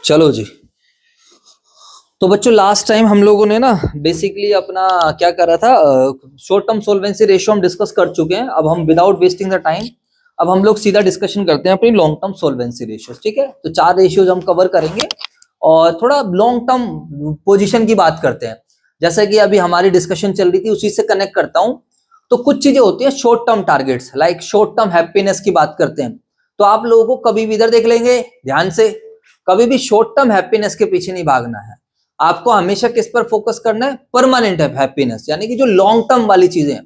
चलो जी। तो बच्चों लास्ट टाइम हम लोगों ने ना बेसिकली अपना क्या करा था, शॉर्ट टर्म सोल्वेंसी रेशियो हम डिस्कस कर चुके हैं। अब हम विदाउट वेस्टिंग द टाइम अब हम लोग सीधा डिस्कशन करते हैं अपनी लॉन्ग टर्म सोल्वेंसी रेशियोज। ठीक है, तो 4 रेशियोज हम कवर करेंगे और थोड़ा लॉन्ग टर्म पोजीशन की बात करते हैं। जैसा कि अभी हमारी डिस्कशन चल रही थी उसी से कनेक्ट करता हूं। तो कुछ चीजें होती है short term targets, like short term happiness की बात करते हैं। तो आप लोगों को कभी भी इधर देख लेंगे ध्यान से, कभी भी शॉर्ट टर्म हैप्पीनेस के पीछे नहीं भागना है। आपको हमेशा किस पर फोकस करना है? परमानेंट हैप्पीनेस, यानी कि जो लॉन्ग टर्म वाली चीजें हैं।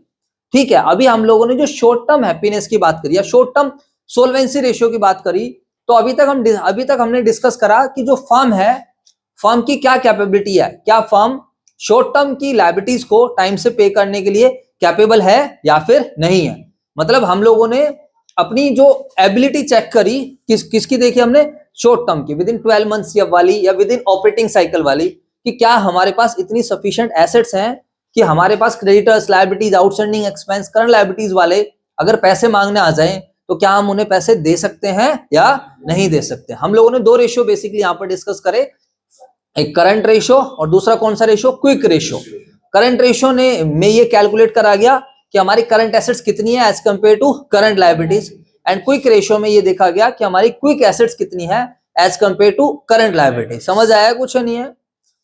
ठीक है, अभी हम लोगों ने जो शॉर्ट टर्म हैप्पीनेस की बात करी या शॉर्ट टर्म सोल्वेंसी रेशियो की बात करी, तो अभी तक हमने डिस्कस करा कि जो फर्म है, फर्म की क्या कैपेबिलिटी है, क्या फर्म शॉर्ट टर्म की लायबिलिटीज को टाइम से पे करने के लिए कैपेबल है या फिर नहीं है। मतलब हम लोगों ने अपनी जो एबिलिटी चेक करी, किसकी देखी हमने? शॉर्ट टर्म की, विद इन 12 मंथ्स वाली या विद इन ऑपरेटिंग साइकिल वाली, कि क्या हमारे पास इतनी सफिशिएंट एसेट्स हैं कि हमारे पास creditors, liabilities, outstanding expense, current liabilities वाले अगर पैसे मांगने आ जाएं तो क्या हम उन्हें पैसे दे सकते हैं या नहीं दे सकते। हम लोगों ने 2 रेशियो बेसिकली यहां पर डिस्कस करे, एक करंट रेशियो और दूसरा कौन सा ratio? Quick ratio. Current ratio में ये कैलकुलेट करा गया कि हमारी करंट एसेट्स कितनी है as compare to current liabilities, and quick ratio में ये देखा गया कि हमारी क्विक एसेट्स कितनी है as compare to current liability. समझ आया? कुछ नहीं है।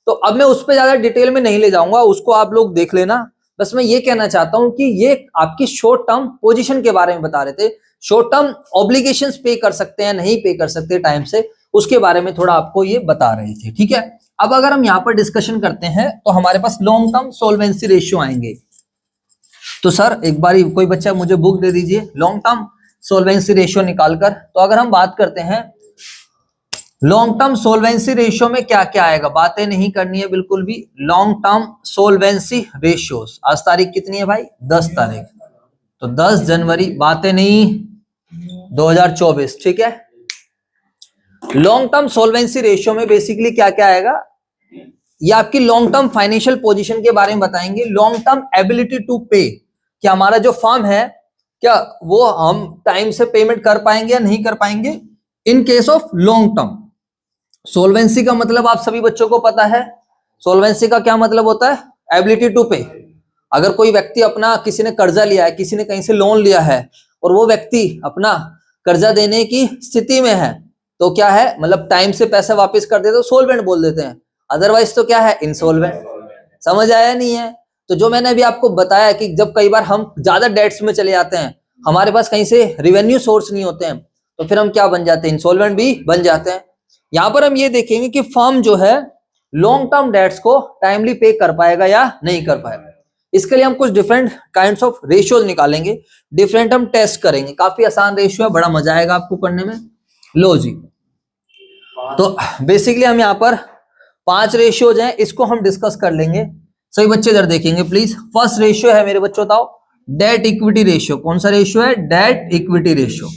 तो अब मैं उस पर ज्यादा डिटेल में नहीं ले जाऊंगा, उसको आप लोग देख लेना। बस मैं ये कहना चाहता हूं कि ये आपकी शॉर्ट टर्म पोजीशन के बारे में बता रहे थे। शॉर्ट टर्म ऑब्लिगेशंस पे कर सकते हैं, नहीं पे कर सकते टाइम से, उसके बारे में थोड़ा आपको ये बता रहे थे। ठीक है, अब अगर हम यहाँ पर डिस्कशन करते हैं तो हमारे पास लॉन्ग टर्म सोल्वेंसी रेशियो आएंगे। तो सर एक बार कोई बच्चा मुझे बुक दे दीजिए लॉन्ग टर्म सोल्वेंसी रेशियो निकालकर। तो अगर हम बात करते हैं लॉन्ग टर्म सोल्वेंसी रेशियो में क्या क्या आएगा, बातें नहीं करनी है बिल्कुल भी। लॉन्ग टर्म सोल्वेंसी रेशियोस, आज तारीख कितनी है भाई? 10 तारीख, तो 10 जनवरी, बातें नहीं, 2024। ठीक है, लॉन्ग टर्म सोल्वेंसी रेशियो में बेसिकली क्या क्या आएगा, ये आपकी लॉन्ग टर्म फाइनेंशियल पोजीशन के बारे में बताएंगे। लॉन्ग टर्म एबिलिटी टू पे, कि हमारा जो फर्म है क्या वो हम टाइम से पेमेंट कर पाएंगे या नहीं कर पाएंगे in case of long term. Solvency का मतलब आप सभी बच्चों को पता है, सोल्वेंसी का क्या मतलब होता है? एबिलिटी टू पे। अगर कोई व्यक्ति अपना, किसी ने कर्जा लिया है, किसी ने कहीं से लोन लिया है और वो व्यक्ति अपना कर्जा देने की स्थिति में है, तो क्या है, मतलब टाइम से पैसा वापस कर दे तो सोल्वेंट बोल देते हैं, अदरवाइज तो क्या है? इंसॉल्वेंट। समझ आया नहीं है? तो जो मैंने अभी आपको बताया कि जब कई बार हम ज्यादा डेट्स में चले जाते हैं, हमारे पास कहीं से रिवेन्यू सोर्स नहीं होते हैं, तो फिर हम क्या बन जाते हैं? इंसॉल्वेंट भी बन जाते हैं। यहां पर हम ये देखेंगे कि फर्म जो है लॉन्ग टर्म डेट्स को टाइमली पे कर पाएगा या नहीं कर पाएगा। इसके लिए हम कुछ डिफरेंट काइंड्स ऑफ रेशियोज निकालेंगे, डिफरेंट हम टेस्ट करेंगे। काफी आसान रेशियो है, बड़ा मजा आएगा आपको करने में। लो जी, तो बेसिकली हम यहाँ पर 5 रेशियोज हैं, इसको हम डिस्कस कर लेंगे। सभी बच्चे इधर देखेंगे प्लीज। फर्स्ट रेशियो है मेरे बच्चों, बताओ, डेट इक्विटी रेशियो। कौन सा रेशियो है? Date equity ratio.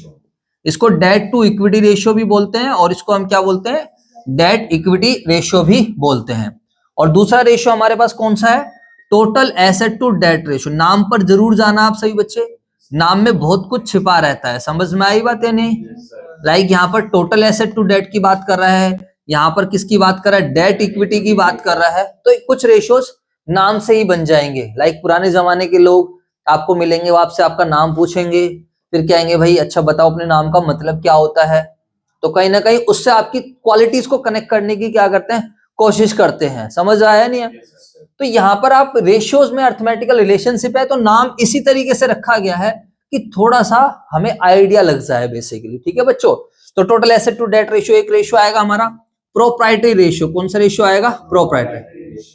इसको डेट टू इक्विटी रेशियो भी बोलते हैं और इसको हम क्या बोलते हैं? डेट इक्विटी रेशियो भी बोलते हैं। और दूसरा रेशियो हमारे पास कौन सा है? Total asset to debt ratio. नाम पर जरूर जाना आप सभी बच्चे, नाम में बहुत कुछ छिपा रहता है। समझ में आई बात या नहीं? लाइक यहाँ पर टोटल एसेट टू डेट की बात कर रहा है, यहाँ पर किसकी बात कर रहा है? डेट इक्विटी की बात कर रहा है। तो कुछ रेशियोज नाम से ही बन जाएंगे। लाइक पुराने जमाने के लोग आपको मिलेंगे, वो आपसे आपका नाम पूछेंगे, फिर कहेंगे भाई अच्छा बताओ अपने नाम का मतलब क्या होता है। तो कहीं ना कहीं उससे आपकी क्वालिटीज को कनेक्ट करने की क्या करते हैं? कोशिश करते हैं। समझ आया नहीं है? तो यहाँ पर आप रेशियोज में अर्थमेटिकल रिलेशनशिप है, तो नाम इसी तरीके से रखा गया है कि थोड़ा सा हमें आइडिया लग जाए बेसिकली। ठीक है बच्चों, तो total asset to debt ratio एक रेशियो आएगा हमारा। प्रोप्राइटरी रेशियो, कौन सा रेशियो आएगा? प्रोप्राइटरी।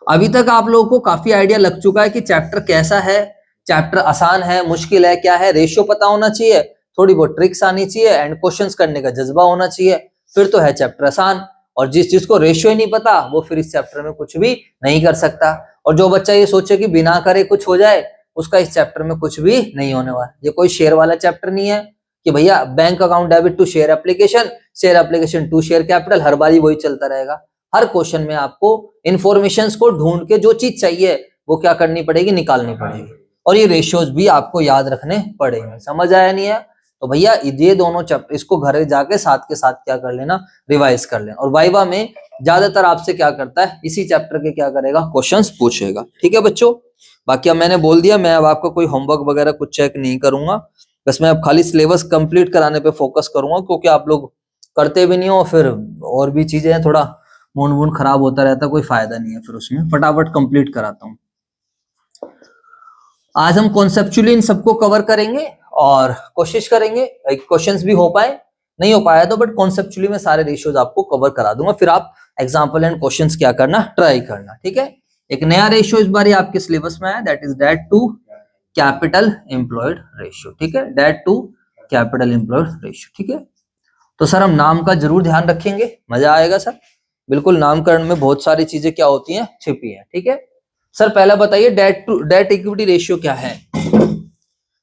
अभी तक आप लोगों को काफी आइडिया लग चुका है कि चैप्टर कैसा है, चैप्टर आसान है, मुश्किल है, क्या है। रेशियो पता होना चाहिए, थोड़ी बहुत ट्रिक्स आनी चाहिए एंड क्वेश्चंस करने का जज्बा होना चाहिए, फिर तो है चैप्टर आसान। और जिसको रेशियो ही नहीं पता वो फिर इस चैप्टर में कुछ भी नहीं कर सकता। और जो बच्चा ये सोचे कि बिना करे कुछ हो जाए, उसका इस चैप्टर में कुछ भी नहीं होने वाला। ये कोई शेयर वाला चैप्टर नहीं है कि भैया bank account debit to share application to share capital, हर बार ही वही चलता रहेगा। हर क्वेश्चन में आपको इंफॉर्मेशंस को ढूंढ के जो चीज चाहिए वो क्या करनी पड़ेगी? निकालनी पड़ेगी। और ये रेशियोज भी आपको याद रखने पड़ेंगे। समझ आया नहीं है? तो भैया ये दोनों चैप्टर इसको घर जाके साथ के साथ क्या कर लेना, रिवाइज कर लेना। और वाइवा में ज्यादातर आपसे क्या करता है, इसी चैप्टर के क्या करेगा, क्वेश्चंस पूछेगा। ठीक है बच्चों, बाकी अब मैंने बोल दिया, मैं अब आपका कोई होमवर्क वगैरह कुछ चेक नहीं करूंगा, बस मैं अब खाली सिलेबस कंप्लीट कराने पे फोकस करूंगा, क्योंकि आप लोग करते भी नहीं हो, फिर और भी चीजें हैं, थोड़ा मूड वूड खराब होता रहता है, कोई फायदा नहीं है फिर उसमें, फटाफट कंप्लीट कराता हूँ। आज हम कॉन्सेप्चुअली इन सबको कवर करेंगे और कोशिश करेंगे क्वेश्चंस भी हो पाए, नहीं हो पाया तो बट कॉन्सेप्चुअली मैं सारे रेशियोज आपको कवर करा दूंगा, फिर आप एग्जांपल एंड क्वेश्चंस क्या करना, ट्राई करना। ठीक है, एक नया रेशियो इस बार आपके सिलेबस में आया, that is debt to capital employed ratio. ठीक है, debt to capital employed ratio. ठीक है, तो सर हम नाम का जरूर ध्यान रखेंगे, मजा आएगा सर, बिल्कुल नामकरण में बहुत सारी चीजें क्या होती हैं, छिपी हैं। ठीक है सर, पहला बताइए डेट इक्विटी रेशियो क्या है।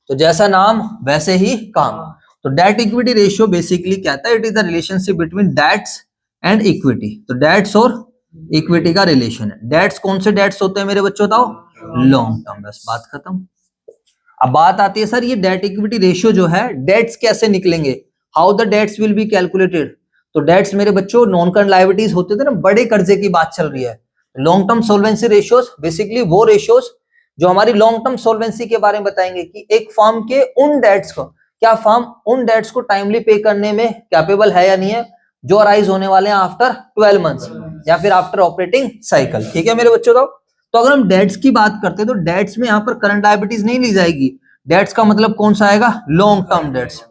तो जैसा नाम वैसे ही काम, तो डेट इक्विटी रेशियो बेसिकली कहता है it is the relationship between debts and equity. तो डेट्स और इक्विटी का रिलेशन है। डेट्स कौन से डेट्स होते हैं मेरे बच्चों, बताओ, लॉन्ग टर्म, बस बात खत्म। अब बात आती है सर ये डेट इक्विटी रेशियो जो है, डेट्स कैसे निकलेंगे, how the debts will be calculated. तो डेट्स मेरे बच्चों नॉन करंट लायबिलिटीज होते थे ना, बड़े कर्जे की बात चल रही है। लॉन्ग टर्म सोल्वेंसी रेशियोज बेसिकली वो रेशियोज जो हमारी लॉन्ग टर्म सोल्वेंसी के बारे में बताएंगे कि एक फर्म के उन डेट्स को, क्या फर्म उन डेट्स को टाइमली पे करने में कैपेबल है या नहीं है, जो अराइज होने वाले हैं आफ्टर 12 मंथ्स या फिर आफ्टर ऑपरेटिंग साइकिल। ठीक है मेरे बच्चों, तो अगर हम डेट्स की बात करते हैं तो डेट्स में यहाँ पर करंट लायबिलिटीज नहीं ली जाएगी। डेट्स का मतलब कौन सा आएगा, लॉन्ग टर्म डेट्स।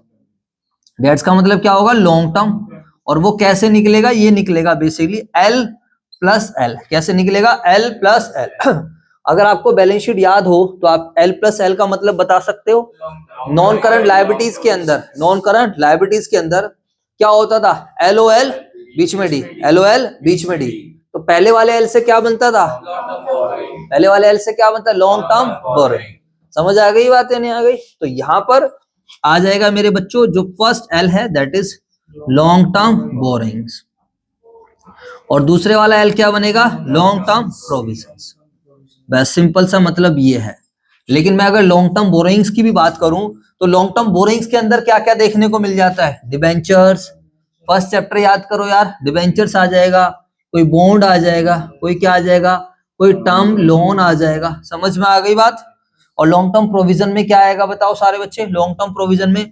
डेट्स का मतलब क्या होगा, लॉन्ग टर्म। और वो कैसे निकलेगा, ये निकलेगा बेसिकली L प्लस एल। कैसे निकलेगा, L प्लस एल। अगर आपको बैलेंस शीट याद हो तो आप L प्लस एल का मतलब बता सकते हो। नॉन करंट लायबिलिटीज के अंदर, नॉन करंट लायबिलिटीज के अंदर क्या होता था, LOL बीच में D, LOL बीच में D। तो पहले वाले एल से क्या बनता था, पहले वाले एल से क्या बनता है, लॉन्ग टर्म बोरोइंग। समझ आ गई बात या नहीं आ गई। तो यहां पर आ जाएगा मेरे बच्चों जो फर्स्ट एल है that is long term borrowings, और दूसरे वाला एल क्या बनेगा, लॉन्ग टर्म प्रोविजंस। बस सिंपल सा मतलब ये है। लेकिन मैं अगर लॉन्ग टर्म बोरोइंग्स की भी बात करूं तो लॉन्ग टर्म बोरोइंग्स के अंदर क्या क्या देखने को मिल जाता है, डिबेंचर्स, फर्स्ट चैप्टर याद करो यार, डिबेंचर्स आ जाएगा, कोई बॉन्ड आ जाएगा, कोई क्या आ जाएगा, कोई टर्म लोन आ जाएगा। समझ में आ गई बात। और लॉन्ग टर्म प्रोविजन में क्या आएगा बताओ सारे बच्चे, लॉन्ग टर्म प्रोविजन में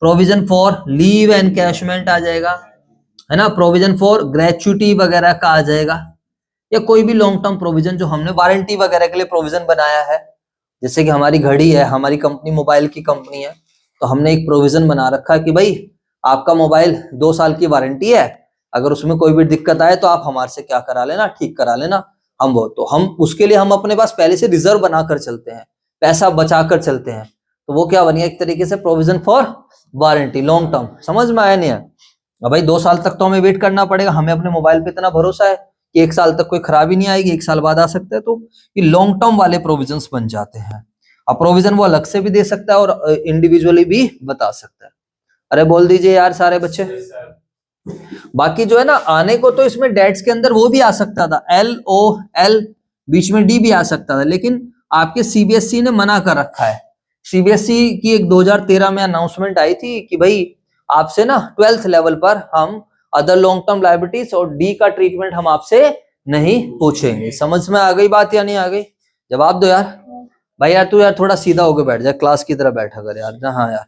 प्रोविजन फॉर लीव एनकैशमेंट आ जाएगा, है ना, प्रोविजन फॉर ग्रेचुटी वगैरह का आ जाएगा, या कोई भी लॉन्ग टर्म प्रोविजन जो हमने वारंटी वगैरह के लिए प्रोविजन बनाया है। जैसे कि हमारी घड़ी है, हमारी कंपनी मोबाइल की कंपनी है, तो हमने एक प्रोविजन बना रखा है कि भाई आपका मोबाइल 2 साल की वारंटी है, अगर उसमें कोई भी दिक्कत आए तो आप हमारे से क्या करा लेना, ठीक करा लेना। हम वो तो हम उसके लिए हम अपने पास पहले से रिजर्व बनाकर चलते हैं, पैसा बचाकर चलते हैं। तो वो क्या बनी, एक तरीके से provision for warranty, long term. समझ में आया नहीं है। अब भाई 2 साल तक तो हमें वेट करना पड़ेगा, हमें अपने मोबाइल पे इतना भरोसा है कि 1 साल तक कोई खराबी नहीं आएगी, 1 साल बाद आ सकता है। तो ये लॉन्ग टर्म वाले प्रोविजंस बन जाते हैं। अब प्रोविजन वो अलग से भी दे सकता है और इंडिविजुअली भी बता सकता है। अरे बोल दीजिए यार सारे बच्चे। बाकी जो है ना आने को तो इसमें डेट्स के अंदर वो भी आ सकता था, LOL बीच में D भी आ सकता था, लेकिन आपके CBSE ने मना कर रखा है। CBSE की एक 2013 में अनाउंसमेंट आई थी कि भाई आपसे ना 12th लेवल पर हम अदर लॉन्ग टर्म लायबिलिटीज और D का ट्रीटमेंट हम आपसे नहीं पूछेंगे। समझ में आ गई बात या नहीं आ गई, जवाब दो यार। भाई यार तू यार थोड़ा सीधा होकर बैठ जा, क्लास की तरह बैठा कर यार। हाँ यार,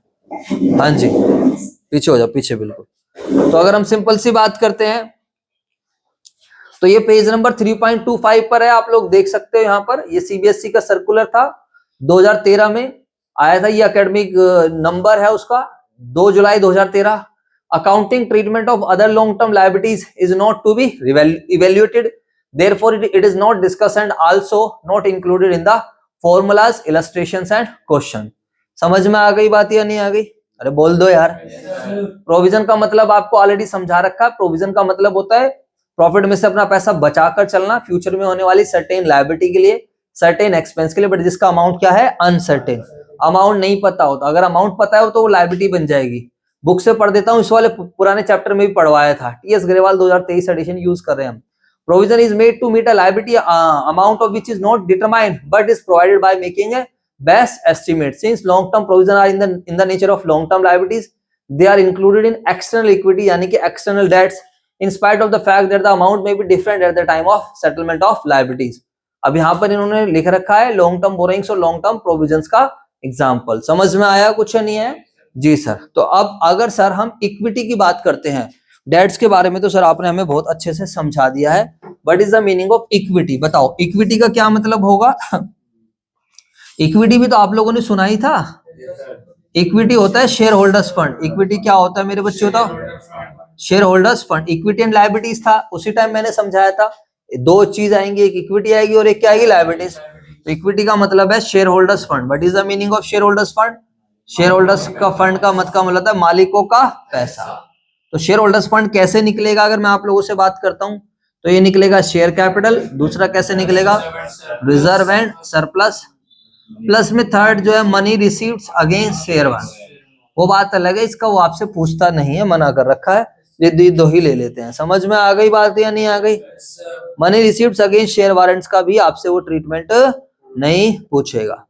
हाँ जी, पीछे हो जा, पीछे बिल्कुल। तो अगर हम सिंपल सी बात करते हैं तो ये पेज नंबर 3.25 पर है, आप लोग देख सकते हो। यहाँ पर ये CBSE का सर्कुलर था, 2013 में आया था, ये एकेडमिक नंबर है उसका 2 जुलाई 2013। Accounting treatment of other long term liabilities is not to be evaluated, therefore it is not discussed and also not included in the formulas, illustrations and question. समझ में आ गई बात या नहीं आ गई, अरे बोल दो यार। प्रोविजन का मतलब आपको ऑलरेडी समझा रखा है। प्रोविजन का मतलब होता है प्रॉफिट में से अपना पैसा बचाकर चलना फ्यूचर में होने वाली सर्टेन लायबिलिटी के लिए, सर्टेन एक्सपेंस के लिए, बट जिसका अमाउंट क्या है, अनसर्टेन। अमाउंट नहीं पता होता, अगर अमाउंट पता है तो वो लायबिलिटी बन जाएगी। बुक से पढ़ देता हूँ, इस वाले पुराने चैप्टर में भी पढ़वाया था, TS ग्रेवाल 2023 एडिशन यूज कर रहे हैं हम। Provision is made to meet a liability amount of which is not determined but is provided by making a best estimate. Since long term provision are in the nature of long term liabilities, they are included in external equity यानी कि external debts in spite of the fact that the amount may be different at the time of settlement of liabilities. अब यहाँ पर इन्होंने लिख रखा है long term borrowings और लॉन्ग टर्म प्रोविजंस का एग्जाम्पल। समझ में आया कुछ नहीं है जी सर? तो अब अगर सर हम इक्विटी की बात करते हैं, डेट्स के बारे में तो सर आपने हमें बहुत अच्छे से समझा दिया है। What is the meaning of equity? बताओ इक्विटी का क्या मतलब होगा? इक्विटी भी तो आप लोगों ने सुना ही था। इक्विटी होता है शेयर होल्डर्स फंड। इक्विटी क्या होता है मेरे बच्चे बताओ? Share holders fund. Equity and liabilities था, उसी टाइम मैंने समझाया था दो चीज आएंगी, एक इक्विटी आएगी और एक क्या आएगी? लायबिलिटीज। तो इक्विटी का मतलब है share holders fund. What is the meaning of share holders fund? Share holders का फंड का मतलब है मालिकों का पैसा। तो शेयर होल्डर्स फंड कैसे निकलेगा अगर मैं आप लोगों से बात करता हूं तो ये निकलेगा शेयर कैपिटल, दूसरा कैसे निकलेगा? रिजर्व एंड सरप्लस, प्लस में थर्ड जो है मनी रिसीव्ड्स अगेंस्ट शेयर वन। वो बात अलग है, इसका वो आपसे पूछता नहीं है, मना कर रखा है, ये दो ही ले लेते हैं। समझ में आ गई बात या नहीं आ गई? मनी रिसीव्ड्स अगेंस्ट शेयर वारंट्स का भी आपसे वो ट्रीटमेंट नहीं पूछेगा।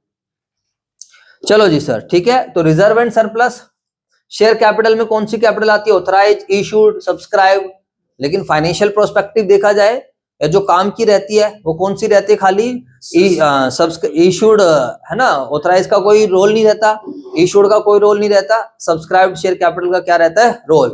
चलो जी सर ठीक है। तो reserve and surplus, share capital में कौन सी कैपिटल आती है? Authorise, issued, subscribe. लेकिन फाइनेंशियल प्रोस्पेक्टिव देखा जाए या जो काम की रहती है वो कौन सी रहती है? खाली इशूड है ना, ऑथराइज का कोई रोल नहीं रहता, इशूड का कोई रोल नहीं रहता, सब्सक्राइब्ड शेयर कैपिटल का क्या रहता है? रोल।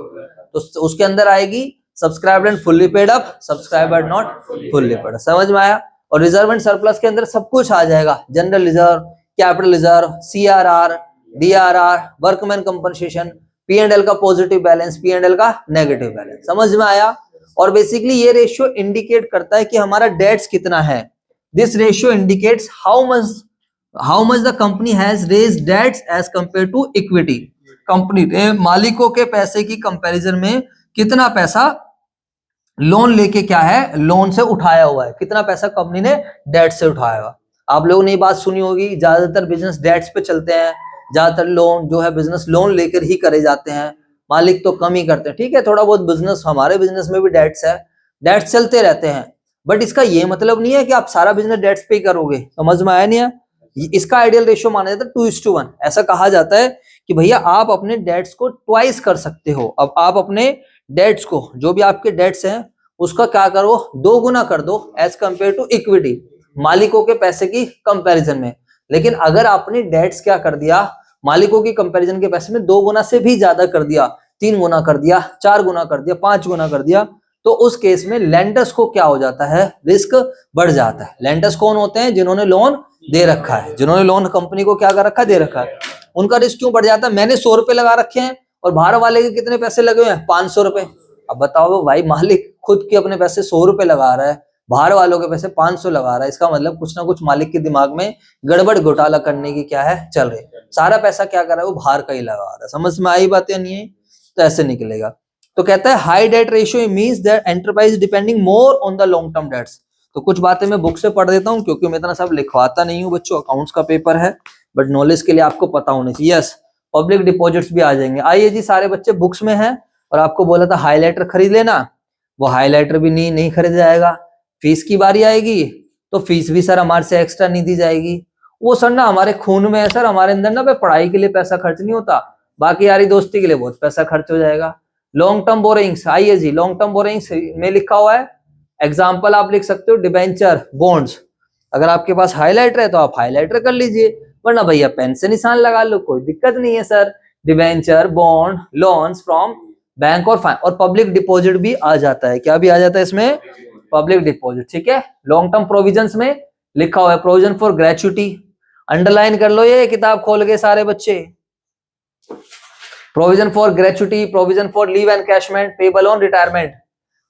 तो उसके अंदर आएगी subscribed and fully paid up, subscribed and not fully paid. समझ में आया? और रिजर्व एंड सरप्लस के अंदर सब कुछ आ जाएगा, general reserve, capital reserve, CRR, DRR, workman compensation, P and L का पॉजिटिव बैलेंस, पी&एल का नेगेटिव बैलेंस। समझ में आया? और बेसिकली ये रेशियो इंडिकेट करता है कि हमारा डेट्स कितना है। This ratio indicates how much the company has raised debts as compare to equity. Company ने मालिकों के पैसे की कंपैरिजन में कितना पैसा लोन लेके क्या है? लोन से उठाया हुआ है। कितना पैसा कंपनी ने डेट से उठाया हुआ? आप लोगों ने ये बात सुनी होगी, ज्यादातर बिजनेस डेट्स पे चलते हैं, ज्यादातर लोन जो है बिजनेस लोन लेकर ही करे जाते हैं, मालिक तो कम ही करते हैं। ठीक है, थोड़ा बहुत बिजनेस, हमारे बिजनेस में भी डेट्स है, डेट्स चलते रहते हैं, बट इसका ये मतलब नहीं है कि आप सारा बिजनेस डेट्स पे ही करोगे। समझ में आया नहीं है? इसका आइडियल रेशियो माना जाता है 2:1। ऐसा कहा जाता है कि भैया आप अपने डेट्स को ट्वाइस कर सकते हो। अब आप अपने डेट्स को, जो भी आपके डेट्स हैं उसका क्या करो? 2 गुना कर दो एज कंपेयर टू इक्विटी, मालिकों के पैसे की कंपैरिजन में। लेकिन अगर आपने डेट्स क्या कर दिया? मालिकों की कंपैरिजन के पैसे में 2 गुना से भी ज्यादा कर दिया, 3 गुना कर दिया, 4 गुना कर दिया, 5 गुना कर दिया, तो उस केस में लेंडर्स को क्या हो जाता है? रिस्क बढ़ जाता है। लेंडर्स कौन होते हैं? जिन्होंने लोन दे रखा है, जिन्होंने लोन कंपनी को क्या कर रखा है? दे रखा है। उनका रिस्क क्यों बढ़ जाता है? मैंने 100 रुपए लगा रखे हैं और बाहर वाले के कितने पैसे लगे हुए हैं? 500 रुपए। अब बताओ भाई, मालिक खुद के अपने पैसे 100 रुपए लगा रहा है, बाहर वालों के पैसे 500 लगा रहा है, इसका मतलब कुछ ना कुछ मालिक के दिमाग में गड़बड़ घोटाला करने की क्या है? चल रही है। सारा पैसा क्या कर रहा है? वो बाहर का ही लगा रहा है। समझ में आई बात या नहीं है? तो ऐसे निकलेगा। तो कहता है high debt ratio means that enterprise depending more on the long term debts. तो कुछ बातें मैं बुक से पढ़ देता हूँ क्योंकि मैं इतना सब लिखवाता नहीं हूँ बच्चों, अकाउंट्स का पेपर है, बट नॉलेज के लिए आपको पता होना चाहिए। यस, पब्लिक डिपॉजिट्स भी आ जाएंगे। आइए जी, सारे बच्चे बुक्स में हैं और आपको बोला था हाईलाइटर खरीद लेना, वो हाईलाइटर भी नहीं खरीद जाएगा। फीस की बारी आएगी तो फीस भी सर हमारे से एक्स्ट्रा नहीं दी जाएगी। वो सर ना हमारे खून में है सर, हमारे अंदर ना पढ़ाई के लिए पैसा खर्च नहीं होता, बाकी यारी दोस्ती के लिए बहुत पैसा खर्च हो जाएगा। लॉन्ग टर्म बोरिंग्स, आइए जी, लॉन्ग टर्म बोरिंग्स में लिखा हुआ है, एग्जाम्पल आप लिख सकते हो डिबेंचर, बॉन्ड्स। अगर आपके पास हाईलाइटर है तो आप हाईलाइटर कर लीजिए, वरना भैया पेन से निशान लगा लो, कोई दिक्कत नहीं है sir. Debenture, bond, loans from bank और पब्लिक डिपॉजिट भी आ जाता है। क्या भी आ जाता है इसमें? Public deposit. ठीक है, लॉन्ग टर्म प्रोविजंस में लिखा हुआ है प्रोविजन फॉर ग्रेच्युटी, अंडरलाइन कर लो ये किताब खोल के सारे बच्चे। Provision for gratuity, provision for leave encashment, payable on retirement.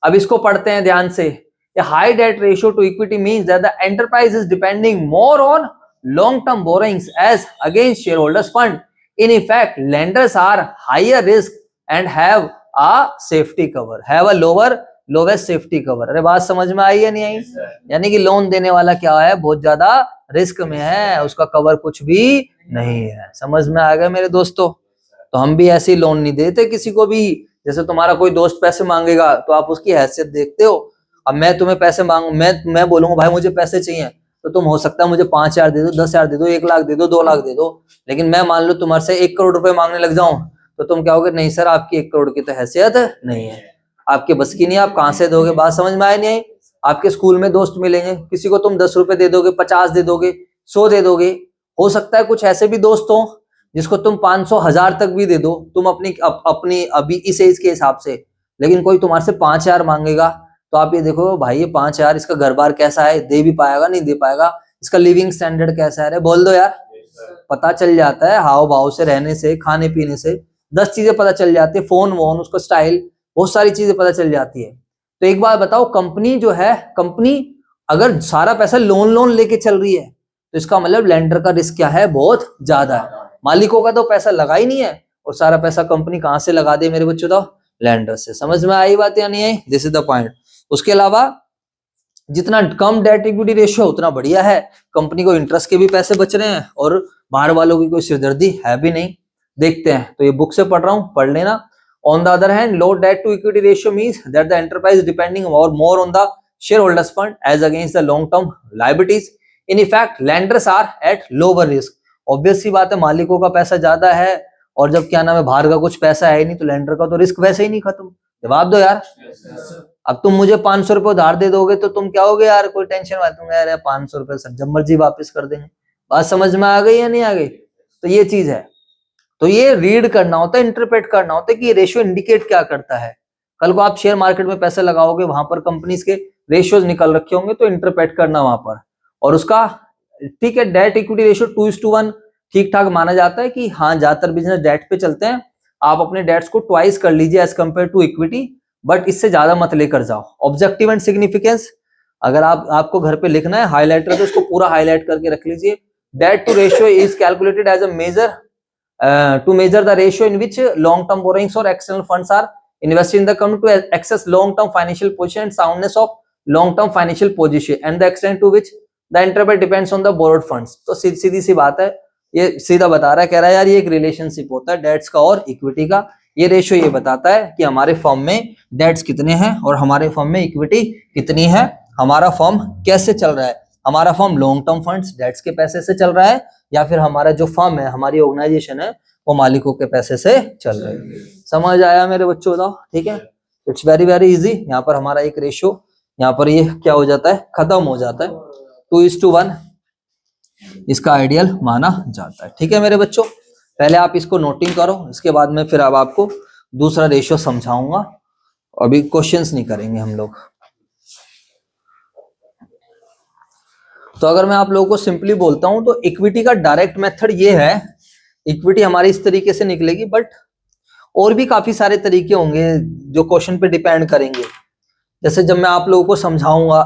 अब इसको पढ़ते हैं ध्यान से। High debt ratio to equity means that the enterprise is depending more on long term borrowings as against shareholders fund. In effect lenders are higher risk and have a safety cover, have a lowest safety cover. अरे बात समझ में आई या नहीं आई? यानी कि loan देने वाला क्या है? बहुत ज्यादा रिस्क में है, उसका कवर कुछ भी नहीं है। समझ में आ गया मेरे दोस्तों? तो हम भी ऐसे ही लोन नहीं देते किसी को भी। जैसे तुम्हारा कोई दोस्त पैसे मांगेगा तो आप उसकी हैसियत देखते हो। अब मैं तुम्हें पैसे मांगू, मैं बोलूंगा भाई मुझे पैसे चाहिए, तो तुम हो सकता है मुझे 5,000 दे दो, 10,000 दे दो, 1 लाख दे दो, 2 लाख दे दो, लेकिन मैं मान लो तुम्हारे से 1 करोड़ रुपए मांगने लग जाऊं तो तुम क्या होगे, नहीं सर आपकी 1 करोड़ की तो हैसियत नहीं है, आपके बस की नहीं, आप कहां से दोगे। बात समझ में आया नहीं आई। आपके स्कूल में दोस्त मिलेंगे, किसी को तुम 10 रुपए दे दोगे, 50 दे दोगे, 100 दे दोगे। हो सकता है कुछ ऐसे भी दोस्त हो जिसको तुम 500 1000 तक भी दे दो, तुम अपनी अभी इस एज के हिसाब से, लेकिन कोई तुम्हारे से 5000 मांगेगा, तो आप ये देखो भाई ये 5000 इसका घर बार कैसा है, दे भी पाएगा नहीं दे पाएगा, इसका लिविंग स्टैंडर्ड कैसा है, अरे बोल दो यार। पता चल जाता है हाव भाव से, रहने से, खाने पीने से 10 चीजें पता चल जाती है, फोन वोन उसका स्टाइल, बहुत सारी चीजें पता चल जाती है। तो एक बात बताओ, कंपनी जो है, कंपनी अगर सारा पैसा लोन लेके चल रही है तो इसका मतलब लेंडर का रिस्क क्या है, बहुत ज्यादा है। मालिकों का तो पैसा लगा ही नहीं है और सारा पैसा कंपनी कहां से लगा दे मेरे बच्चों, तो लेंडर से। समझ में आई बात या नहीं आई, दिस इज द पॉइंट। उसके अलावा जितना कम डेट इक्विटी रेशियो उतना बढ़िया है, कंपनी को इंटरेस्ट के भी पैसे बच रहे हैं और बाहर वालों की कोई सिरदर्दी है भी नहीं। देखते हैं, तो ये बुक से पढ़ रहा हूं, पढ़ लेना। On the other hand, low debt to equity ratio means that the enterprise depending more on the shareholders fund as against the long term liabilities. In effect, lenders are at lower risk. Obvious सी बात है, मालिकों का पैसा ज्यादा है और जब क्या नाम है बाहर का कुछ पैसा है नहीं, तो लेंडर का तो रिस्क वैसे ही नहीं खत्म। जवाब दो यार। अब तुम मुझे 500 रुपए उधार दे दोगे तो तुम क्या होगे यार, कोई टेंशन वाला, तुम यार 500 रुपए सर जब मर्जी वापस कर देंगे। बात समझ में आ गई या नहीं आ गई। तो ये चीज है, तो ये रीड करना होता है, इंटरप्रेट करना होता है कि ये रेशियो इंडिकेट क्या करता है। कल को आप शेयर मार्केट में पैसे लगाओगे, वहां पर कंपनीज के रेशियोज निकल रखे होंगे, तो इंटरप्रेट करना वहां पर। और उसका ठीक है, डेट इक्विटी रेशियो 2:1 ठीक ठाक माना जाता है कि हाँ ज्यादातर बिजनेस डेट पे चलते हैं। आप अपने डेट्स को ट्वाइस कर लीजिए as compare to equity, but इससे ज्यादा मत लेकर जाओ। ऑब्जेक्टिव एंड सिग्निफिकेंस, अगर आपको घर पे लिखना है हाईलाइटर, तो उसको पूरा हाईलाइट करके रख लीजिए। Debt to ratio is calculated as a measure to measure the ratio in which long-term borrowings or external funds are invested in the company to access long-term financial position and soundness of long-term financial position and the extent to which the enterprise depends on the borrowed funds. तो सीधी सी बात है, ये सीधा बता रहा है, कह रहा है यार ये एक रिलेशनशिप होता है डेट्स का और इक्विटी का। ये रेशियो ये बताता है कि हमारे फर्म में डेट्स कितने हैं और हमारे फर्म में इक्विटी कितनी है, हमारा फर्म कैसे चल रहा है, हमारा firm long term funds debts के पैसे से चल रहा है या फिर हमारा जो फर्म है, हमारी ऑर्गेनाइजेशन है, वो मालिकों के पैसे से चल रही है। समझ आया मेरे बच्चों बताओ, ठीक है। It's very very easy. यहाँ पर हमारा एक रेशियो यहाँ पर ये क्या हो जाता है, खत्म हो जाता है, 2:1 इसका आइडियल माना जाता है। ठीक है मेरे बच्चों, पहले आप इसको नोटिंग करो, इसके बाद में फिर अब आपको दूसरा रेशियो समझाऊंगा। अभी क्वेश्चंस नहीं करेंगे हम लोग। तो अगर मैं आप लोगों को सिंपली बोलता हूं तो इक्विटी का डायरेक्ट मेथड ये है, इक्विटी हमारी इस तरीके से निकलेगी, बट और भी काफी सारे तरीके होंगे जो क्वेश्चन पे डिपेंड करेंगे। जैसे जब मैं आप लोगों को समझाऊंगा,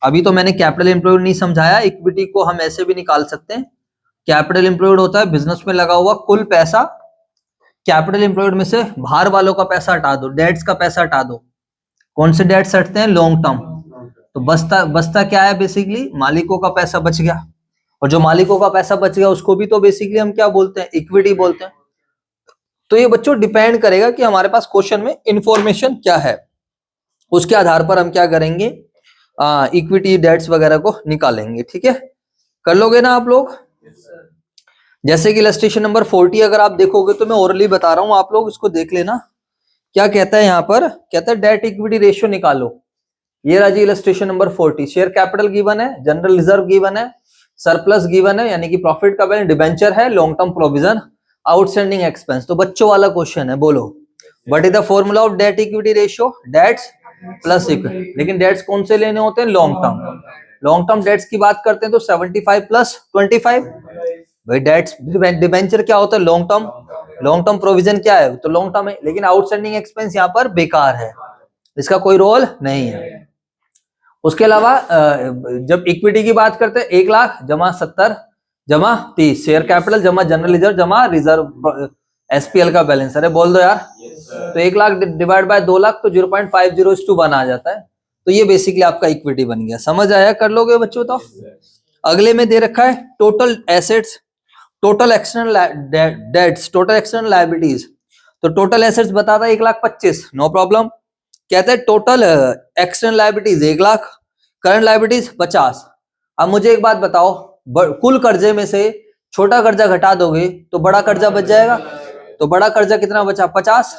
अभी तो मैंने कैपिटल एम्प्लॉयड नहीं समझाया, इक्विटी को हम ऐसे भी निकाल सकते हैं। कैपिटल एम्प्लॉयड होता है बिजनेस में लगा हुआ कुल पैसा, कैपिटल एम्प्लॉयड में से बाहर वालों का पैसा हटा दो, डेट्स का पैसा हटा दो। कौन से डेट्स हटते हैं, लॉन्ग टर्म। तो बचता क्या है, बेसिकली मालिकों का पैसा बच गया, और जो मालिकों का पैसा बच गया उसको भी तो बेसिकली हम क्या बोलते हैं, इक्विटी बोलते हैं। तो ये बच्चों डिपेंड करेगा कि हमारे पास क्वेश्चन में इंफॉर्मेशन क्या है, उसके आधार पर हम क्या करेंगे, इक्विटी डेट्स वगैरह को निकालेंगे। ठीक है, कर लोगे ना आप लोग। जैसे कि इलस्ट्रेशन नंबर 40 अगर आप देखोगे तो मैं ओरली बता रहा हूं, आप लोग इसको देख लेना। क्या कहता है यहाँ पर, कहता है डेट इक्विटी रेशियो निकालो। ये रहा जी illustration number 40। Share capital given है, जनरल रिजर्व गिवन है, सरप्लस गिवन है यानी कि प्रॉफिट का बैलेंस, डिबेंचर है, long term provision, outstanding expense. तो बच्चों वाला क्वेश्चन है, बोलो what is the formula of debt equity ratio, debts plus equity. लेकिन डेट्स कौन से लेने होते हैं, long term. Long term debts की बात करते हैं तो 75 प्लस 25। भाई डेट्स, डिबेंचर क्या होता है, long term, long term provision क्या है, तो लॉन्ग टर्म है, लेकिन आउटस्टैंडिंग एक्सपेंस यहाँ पर बेकार है, इसका कोई रोल नहीं है। उसके अलावा जब इक्विटी की बात करते हैं 1 लाख जमा 70 जमा 30, शेयर कैपिटल जमा जनरल रिजर्व जमा रिजर्व एसपीएल का बैलेंस। अरे बोल दो यार। तो 1 लाख डिवाइड बाय 2 लाख तो 0.50:1 आ जाता है। तो ये बेसिकली आपका इक्विटी बन गया। समझ आया, कर लोगे बच्चों। तो अगले में दे रखा है total assets, total external debts, total external liabilities. तो टोटल एसेट्स बताता है 1,25,000, नो प्रॉब्लम। कहते हैं total external liabilities 1 lakh, current liabilities 50। अब मुझे एक बात बताओ, कुल कर्जे में से छोटा कर्जा घटा दोगे तो बड़ा कर्जा बच जाएगा। तो बड़ा कर्जा कितना बचा 50।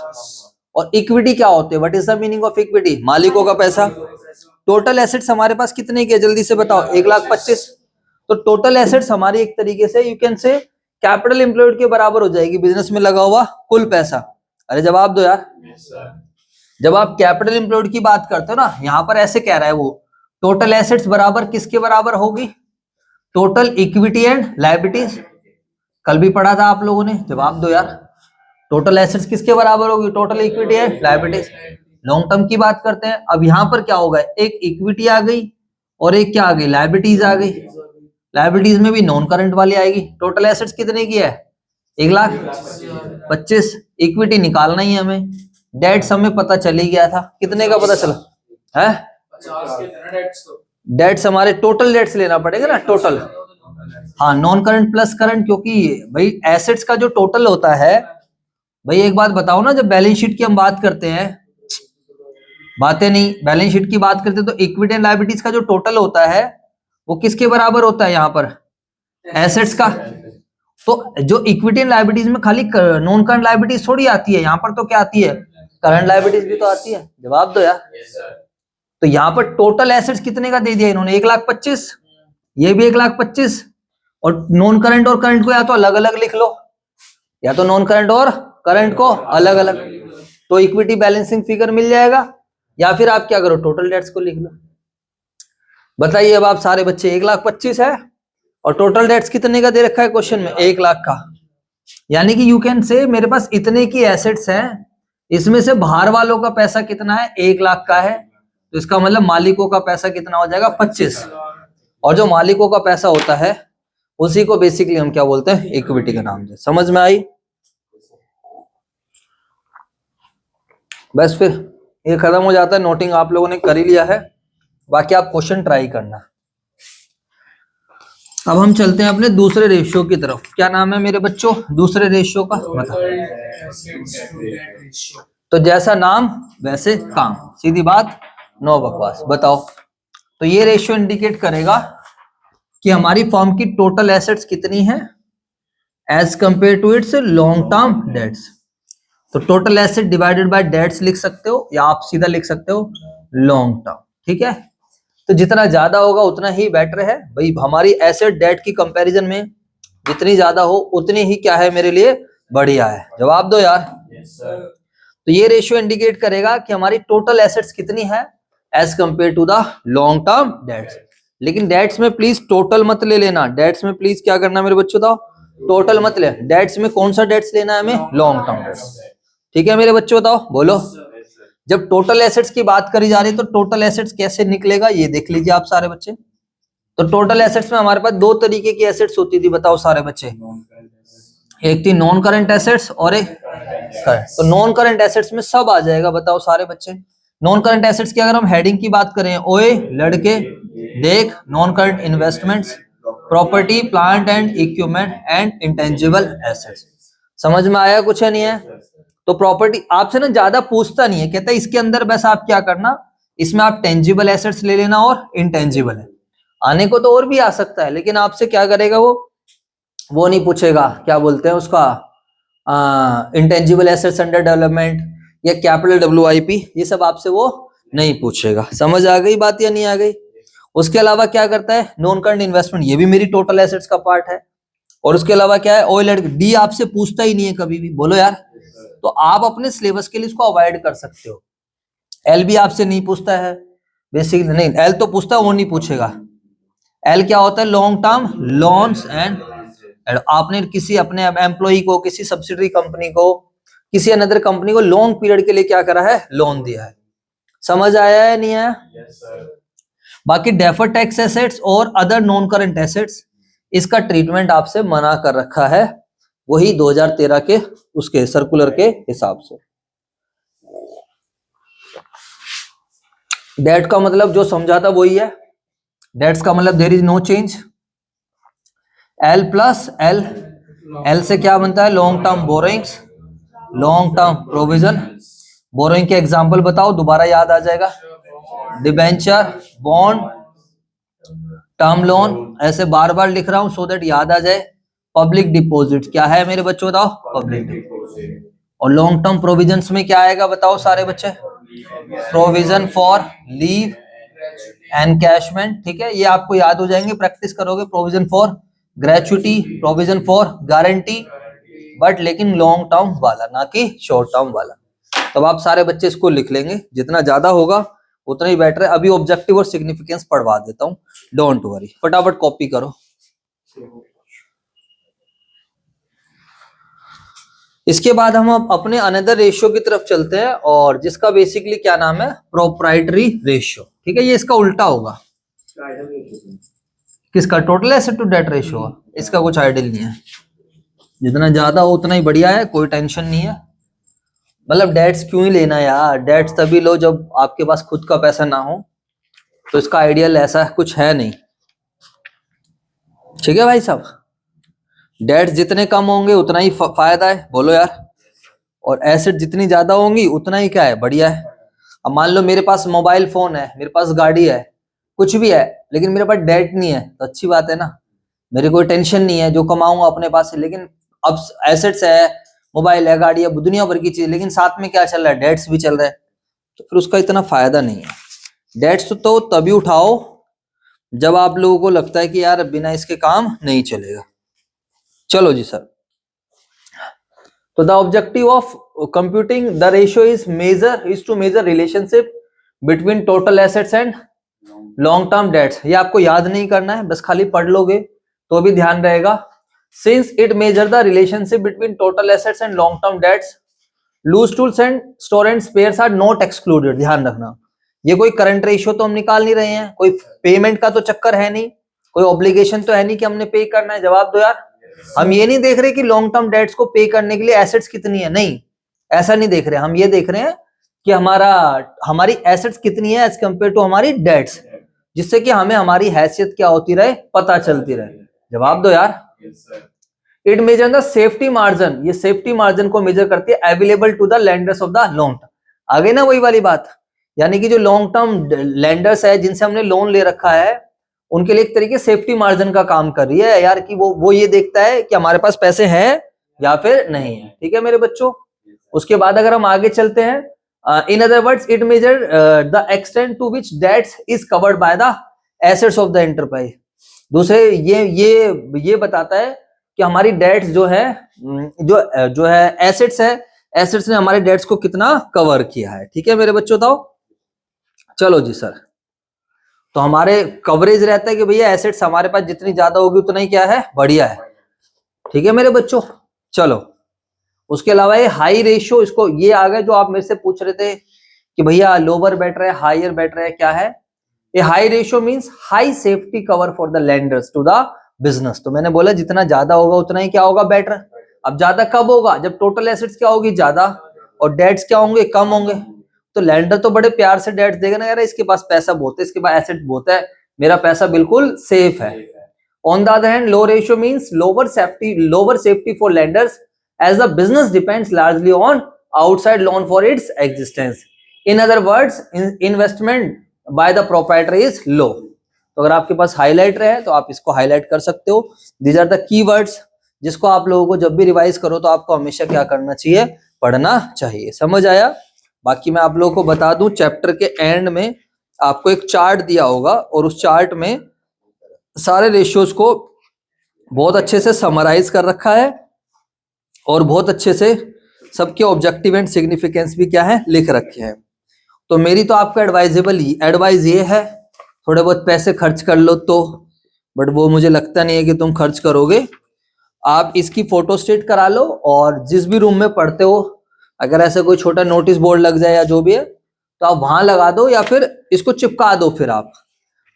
और इक्विटी क्या होते हैं, what is the meaning of equity, मालिकों का पैसा। टोटल एसेट्स हमारे पास कितने के, जल्दी से बताओ, 1,25,000। तो टोटल एसेट्स हमारी एक तरीके से you can say capital employed के बराबर हो जाएगी, बिजनेस में लगा हुआ कुल पैसा। अरे जवाब दो यार। जब आप कैपिटल एम्प्लॉयड की बात करते हो ना, यहां पर ऐसे कह रहा है वो, टोटल एसेट्स बराबर किसके बराबर होगी, टोटल इक्विटी एंड लायबिलिटीज। कल भी पढ़ा था आप लोगों ने, जवाब दो यार। टोटल एसेट्स किसके बराबर होगी, total equity and liabilities. Long term की बात करते हैं। अब यहां पर क्या होगा, एक इक्विटी आ गई और एक क्या आ गई, लायबिलिटीज आ गई। लायबिलिटीज में भी नॉन करंट वाली आएगी। टोटल एसेट्स कितने की है, 1,25,000। इक्विटी निकालना ही है हमें, डेट्स हमें पता चल ही गया था, कितने का पता चला है, डेट्स हमारे टोटल डेट्स लेना पड़ेगा ना, टोटल। हाँ, नॉन करंट प्लस करंट, क्योंकि भाई एसेट्स का जो टोटल होता है, भाई एक बात बताओ ना, जब बैलेंस शीट की हम बात करते हैं, बातें नहीं, बैलेंस शीट की बात करते हैं, तो इक्विटी एंड लायबिलिटीज का जो टोटल होता है वो किसके बराबर होता है, यहाँ पर एसेट्स का। तो जो इक्विटी एंड लायबिलिटीज में खाली नॉन करंट लायबिलिटीज थोड़ी आती है, यहाँ पर तो क्या आती है, करंट लायबिलिटीज भी तो आती है। जवाब दो यार। तो यहाँ पर टोटल एसेट्स कितने का दे दिया इन्होंने, 1,25,000, ये भी 1,25,000। और नॉन करंट और करंट को या तो अलग अलग लिख लो, या तो नॉन करंट और करंट को अलग अलग, तो इक्विटी बैलेंसिंग फिगर मिल जाएगा। या फिर आप क्या करो, टोटल डेट्स को लिख लो। बताइए अब आप सारे बच्चे, 1,25,000 है और टोटल डेट्स कितने का दे रखा है क्वेश्चन में, 1,00,000 का। यानी कि यू कैन से मेरे पास इतने की एसेट्स हैं, इसमें से बाहर वालों का पैसा कितना है, 1,00,000 का है। तो इसका मतलब मालिकों का पैसा कितना हो जाएगा, 25। और जो मालिकों का पैसा होता है उसी को बेसिकली हम क्या बोलते हैं, इक्विटी का नाम से। समझ में आई? बस फिर ये खत्म हो जाता है। नोटिंग आप लोगों ने कर ही लिया है, बाकी आप क्वेश्चन ट्राई करना। अब हम चलते हैं अपने दूसरे रेशियो की तरफ। क्या नाम है मेरे बच्चों दूसरे रेशियो का, बताओ। तो जैसा नाम वैसे काम, सीधी बात, नो बकवास। बताओ, तो ये रेशियो इंडिकेट करेगा कि हमारी फर्म की टोटल एसेट्स कितनी है as compare to its long term debts. तो total asset divided by debts लिख सकते हो, या आप सीधा लिख सकते हो लॉन्ग टर्म। ठीक है, तो जितना ज्यादा होगा उतना ही बेटर है भाई। हमारी एसेट डेट की कंपैरिजन में जितनी ज्यादा हो उतनी ही क्या है मेरे लिए बढ़िया है। जवाब दो यार। तो ये रेशियो इंडिकेट करेगा कि हमारी टोटल एसेट्स कितनी है as compare to the long term debts. लेकिन डेट्स में प्लीज टोटल मत ले लेना, डेट्स में प्लीज क्या करना मेरे बच्चों, बताओ, टोटल मत ले। डेट्स में कौन सा डेट्स लेना है हमें, लॉन्ग टर्म डेट्स। ठीक है मेरे बच्चों, बताओ, बोलो। जब टोटल एसेट्स की बात करी जा रही है तो टोटल एसेट्स कैसे निकलेगा ये देख लीजिए आप सारे बच्चे। तो टोटल एसेट्स में हमारे पास दो तरीके की एसेट्स होती थी, बताओ सारे बच्चे। एक थी नॉन करंट एसेट्स और एक करंट। तो नॉन करंट एसेट्स में सब आ जाएगा, बताओ सारे बच्चे। नॉन करंट एसेट्स की अगर हम हेडिंग की बात करें, ओए लड़के देख, non current investments, property plant and equipment and intangible assets. समझ में आया कुछ है नहीं है? तो प्रॉपर्टी आपसे ना ज्यादा पूछता नहीं है, कहता है इसके अंदर बस आप क्या करना, इसमें आप टेंजिबल एसेट्स ले लेना और इंटेंजिबल है। आने को तो और भी आ सकता है, लेकिन आपसे क्या करेगा वो नहीं पूछेगा, क्या बोलते हैं उसका, इंटेंजिबल एसेट्स अंडर डेवलपमेंट या कैपिटल WIP, ये सब आपसे वो नहीं पूछेगा। समझ आ गई बात या नहीं आ गई? उसके अलावा क्या करता है, नॉन करंट इन्वेस्टमेंट, ये भी मेरी टोटल एसेट्स का पार्ट है। और उसके अलावा क्या है, ऑयल एंड डी आपसे पूछता ही नहीं है कभी भी, बोलो यार। तो आप अपने सिलेबस के लिए इसको अवॉइड कर सकते हो। एल भी आपसे नहीं पूछता है बेसिक, नहीं एल तो पूछता है, वो नहीं पूछेगा। एल क्या होता है, लॉन्ग टर्म लोन्स एंड, आपने किसी अपने एम्प्लॉय को, किसी सब्सिडरी कंपनी को, किसी अनदर कंपनी को लॉन्ग पीरियड के लिए क्या करा है, लोन दिया है। समझ आया है नहीं आया? बाकी डेफर्ड टैक्स एसेट्स और अदर नॉन करंट एसेट्स, इसका ट्रीटमेंट आपसे मना कर रखा है, वही 2013 के उसके सर्कुलर के हिसाब से। डेट का मतलब जो समझा था वही है। डेट्स का मतलब there is no change. L plus L, L से क्या बनता है, long term borrowings, long term provision. Borrowing के एग्जांपल बताओ, दोबारा याद आ जाएगा। डिबेंचर, बॉन्ड, टर्म लोन, ऐसे बार बार लिख रहा हूं सो दैट याद आ जाए। पब्लिक डिपॉजिट क्या है मेरे बच्चों बताओ, पब्लिक डिपॉजिट। और लॉन्ग टर्म प्रोविजंस में क्या आएगा बताओ सारे बच्चे, प्रोविजन फॉर लीव एनकैशमेंट, ठीक है, ये आपको याद हो जाएंगे, प्रैक्टिस करोगे, provision for gratuity, provision for guarantee, but लेकिन लॉन्ग टर्म वाला ना कि शॉर्ट टर्म वाला। तब आप सारे बच्चे इसको लिख लेंगे, जितना ज्यादा होगा उतना ही बेटर है। अभी ऑब्जेक्टिव और सिग्निफिकेंस पढ़वा देता हूं, डोंट वरी, फटाफट कॉपी करो। इसके बाद हम अपने अनदर रेशियो की तरफ चलते हैं, और जिसका बेसिकली क्या नाम है, प्रोप्राइटरी रेशियो, ठीक है, ये इसका उल्टा होगा। किसका, total asset to debt ratio, इसका कुछ आइडियल नहीं है, जितना ज्यादा हो उतना ही बढ़िया है, कोई टेंशन नहीं है। मतलब डेट्स क्यों ही लेना यार, डेट्स तभी लो जब आपके पास खुद का पैसा ना हो, तो इसका आइडियल ऐसा कुछ है नहीं, ठीक है भाई साहब। डेट्स जितने कम होंगे उतना ही फायदा है, बोलो यार, और एसेट जितनी ज्यादा होंगी उतना ही क्या है, बढ़िया है। अब मान लो मेरे पास मोबाइल फोन है, मेरे पास गाड़ी है, कुछ भी है, लेकिन मेरे पास डेट नहीं है, तो अच्छी बात है ना, मेरी कोई टेंशन नहीं है, जो कमाऊंगा अपने पास है। लेकिन अब एसेट्स है, मोबाइल है, गाड़ी है, दुनिया भर की चीज, लेकिन साथ में क्या चल रहा है, डेट्स भी चल रहा है, तो फिर उसका इतना फायदा नहीं है। डेट्स तो तभी उठाओ जब आप लोगों को लगता है कि यार बिना इसके काम नहीं चलेगा। चलो जी सर, तो the objective of computing the ratio is to measure relationship between total assets and long term debts. ये आपको याद नहीं करना है, बस खाली पढ़ लोगे तो भी ध्यान रहेगा। Since it measure the relationship between total assets and long term debts, loose tools and store and spares are not excluded. ध्यान रखना, ये कोई करंट रेशियो तो हम निकाल नहीं रहे हैं, कोई पेमेंट का तो चक्कर है नहीं, कोई ऑब्लिगेशन तो है नहीं कि हमने पे करना है। जवाब दो यार। हम ये नहीं देख रहे कि लॉन्ग टर्म डेट्स को पे करने के लिए एसेट्स कितनी है, नहीं, ऐसा नहीं देख रहे। हम ये देख रहे हैं कि हमारी एसेट्स कितनी है एज कंपेयर टू हमारी डेट्स, जिससे कि हमें हमारी हैसियत क्या होती रहे, पता चलती रहे। जवाब दो यार। It measure the safety margin, ये सेफ्टी मार्जिन को मेजर करती है available to the lenders of the long term. आगे ना वही वाली बात, यानी कि जो लॉन्ग टर्म लेंडर्स है, जिनसे हमने लोन ले रखा है, उनके लिए एक तरीके सेफ्टी मार्जिन का काम कर रही है यार, कि वो ये देखता है कि हमारे पास पैसे हैं या फिर नहीं है, ठीक है मेरे बच्चों। उसके बाद अगर हम आगे चलते हैं, in other words it measure the extent to which debts is covered by the assets of the enterprise. दूसरे ये बताता है कि हमारी डेट्स जो है एसेट्स है, एसेट्स ने हमारे डेट्स को कितना कवर किया है, ठीक है मेरे बच्चों। बताओ चलो जी सर, तो हमारे कवरेज रहता है कि भैया एसेट्स हमारे पास जितनी ज्यादा होगी उतना ही क्या है, बढ़िया है, ठीक है मेरे बच्चों। चलो उसके अलावा ये हाई रेशियो, इसको ये आ गया जो आप मेरे से पूछ रहे थे कि भैया लोअर बेटर है हायर बेटर है, क्या है ये high ratio means high safety cover for the lenders to the business. तो मैंने बोला जितना ज्यादा होगा उतना ही क्या होगा, बेटर। अब ज्यादा कब होगा, जब टोटल एसेट्स क्या होगी, ज्यादा, और डेट्स क्या होंगे, कम होंगे। तो लेंडर तो बड़े प्यार से डेट्स देगा ना, यार इसके पास पैसा बहुत है, इसके पास एसेट बहुत है, मेरा पैसा बिल्कुल सेफ है। On the other hand low ratio means lower safety for lenders as the business depends largely on outside loan for its existence. In other words, investment by the proprietor is low. तो अगर आपके पास highlighter है तो आप इसको highlight कर सकते हो। These are the keywords जिसको आप लोगों को जब भी रिवाइज करो तो आपको हमेशा क्या करना चाहिए, पढ़ना चाहिए। समझ आया? बाकी मैं आप लोगों को बता दूं, चैप्टर के एंड में आपको एक चार्ट दिया होगा और उस चार्ट में सारे रेशियोज को बहुत अच्छे से समराइज कर रखा है और बहुत अच्छे से सबके ऑब्जेक्टिव एंड सिग्निफिकेंस भी क्या है, लिख रखे हैं। तो मेरी तो आपका एडवाइस ये है, थोड़े बहुत पैसे खर्च कर लो तो, बट वो मुझे लगता नहीं है कि तुम खर्च करोगे। आप इसकी फोटो स्टेट करा लो और जिस भी रूम में पढ़ते हो, अगर ऐसे कोई छोटा नोटिस बोर्ड लग जाए या जो भी है तो आप वहां लगा दो या फिर इसको चिपका दो फिर आप,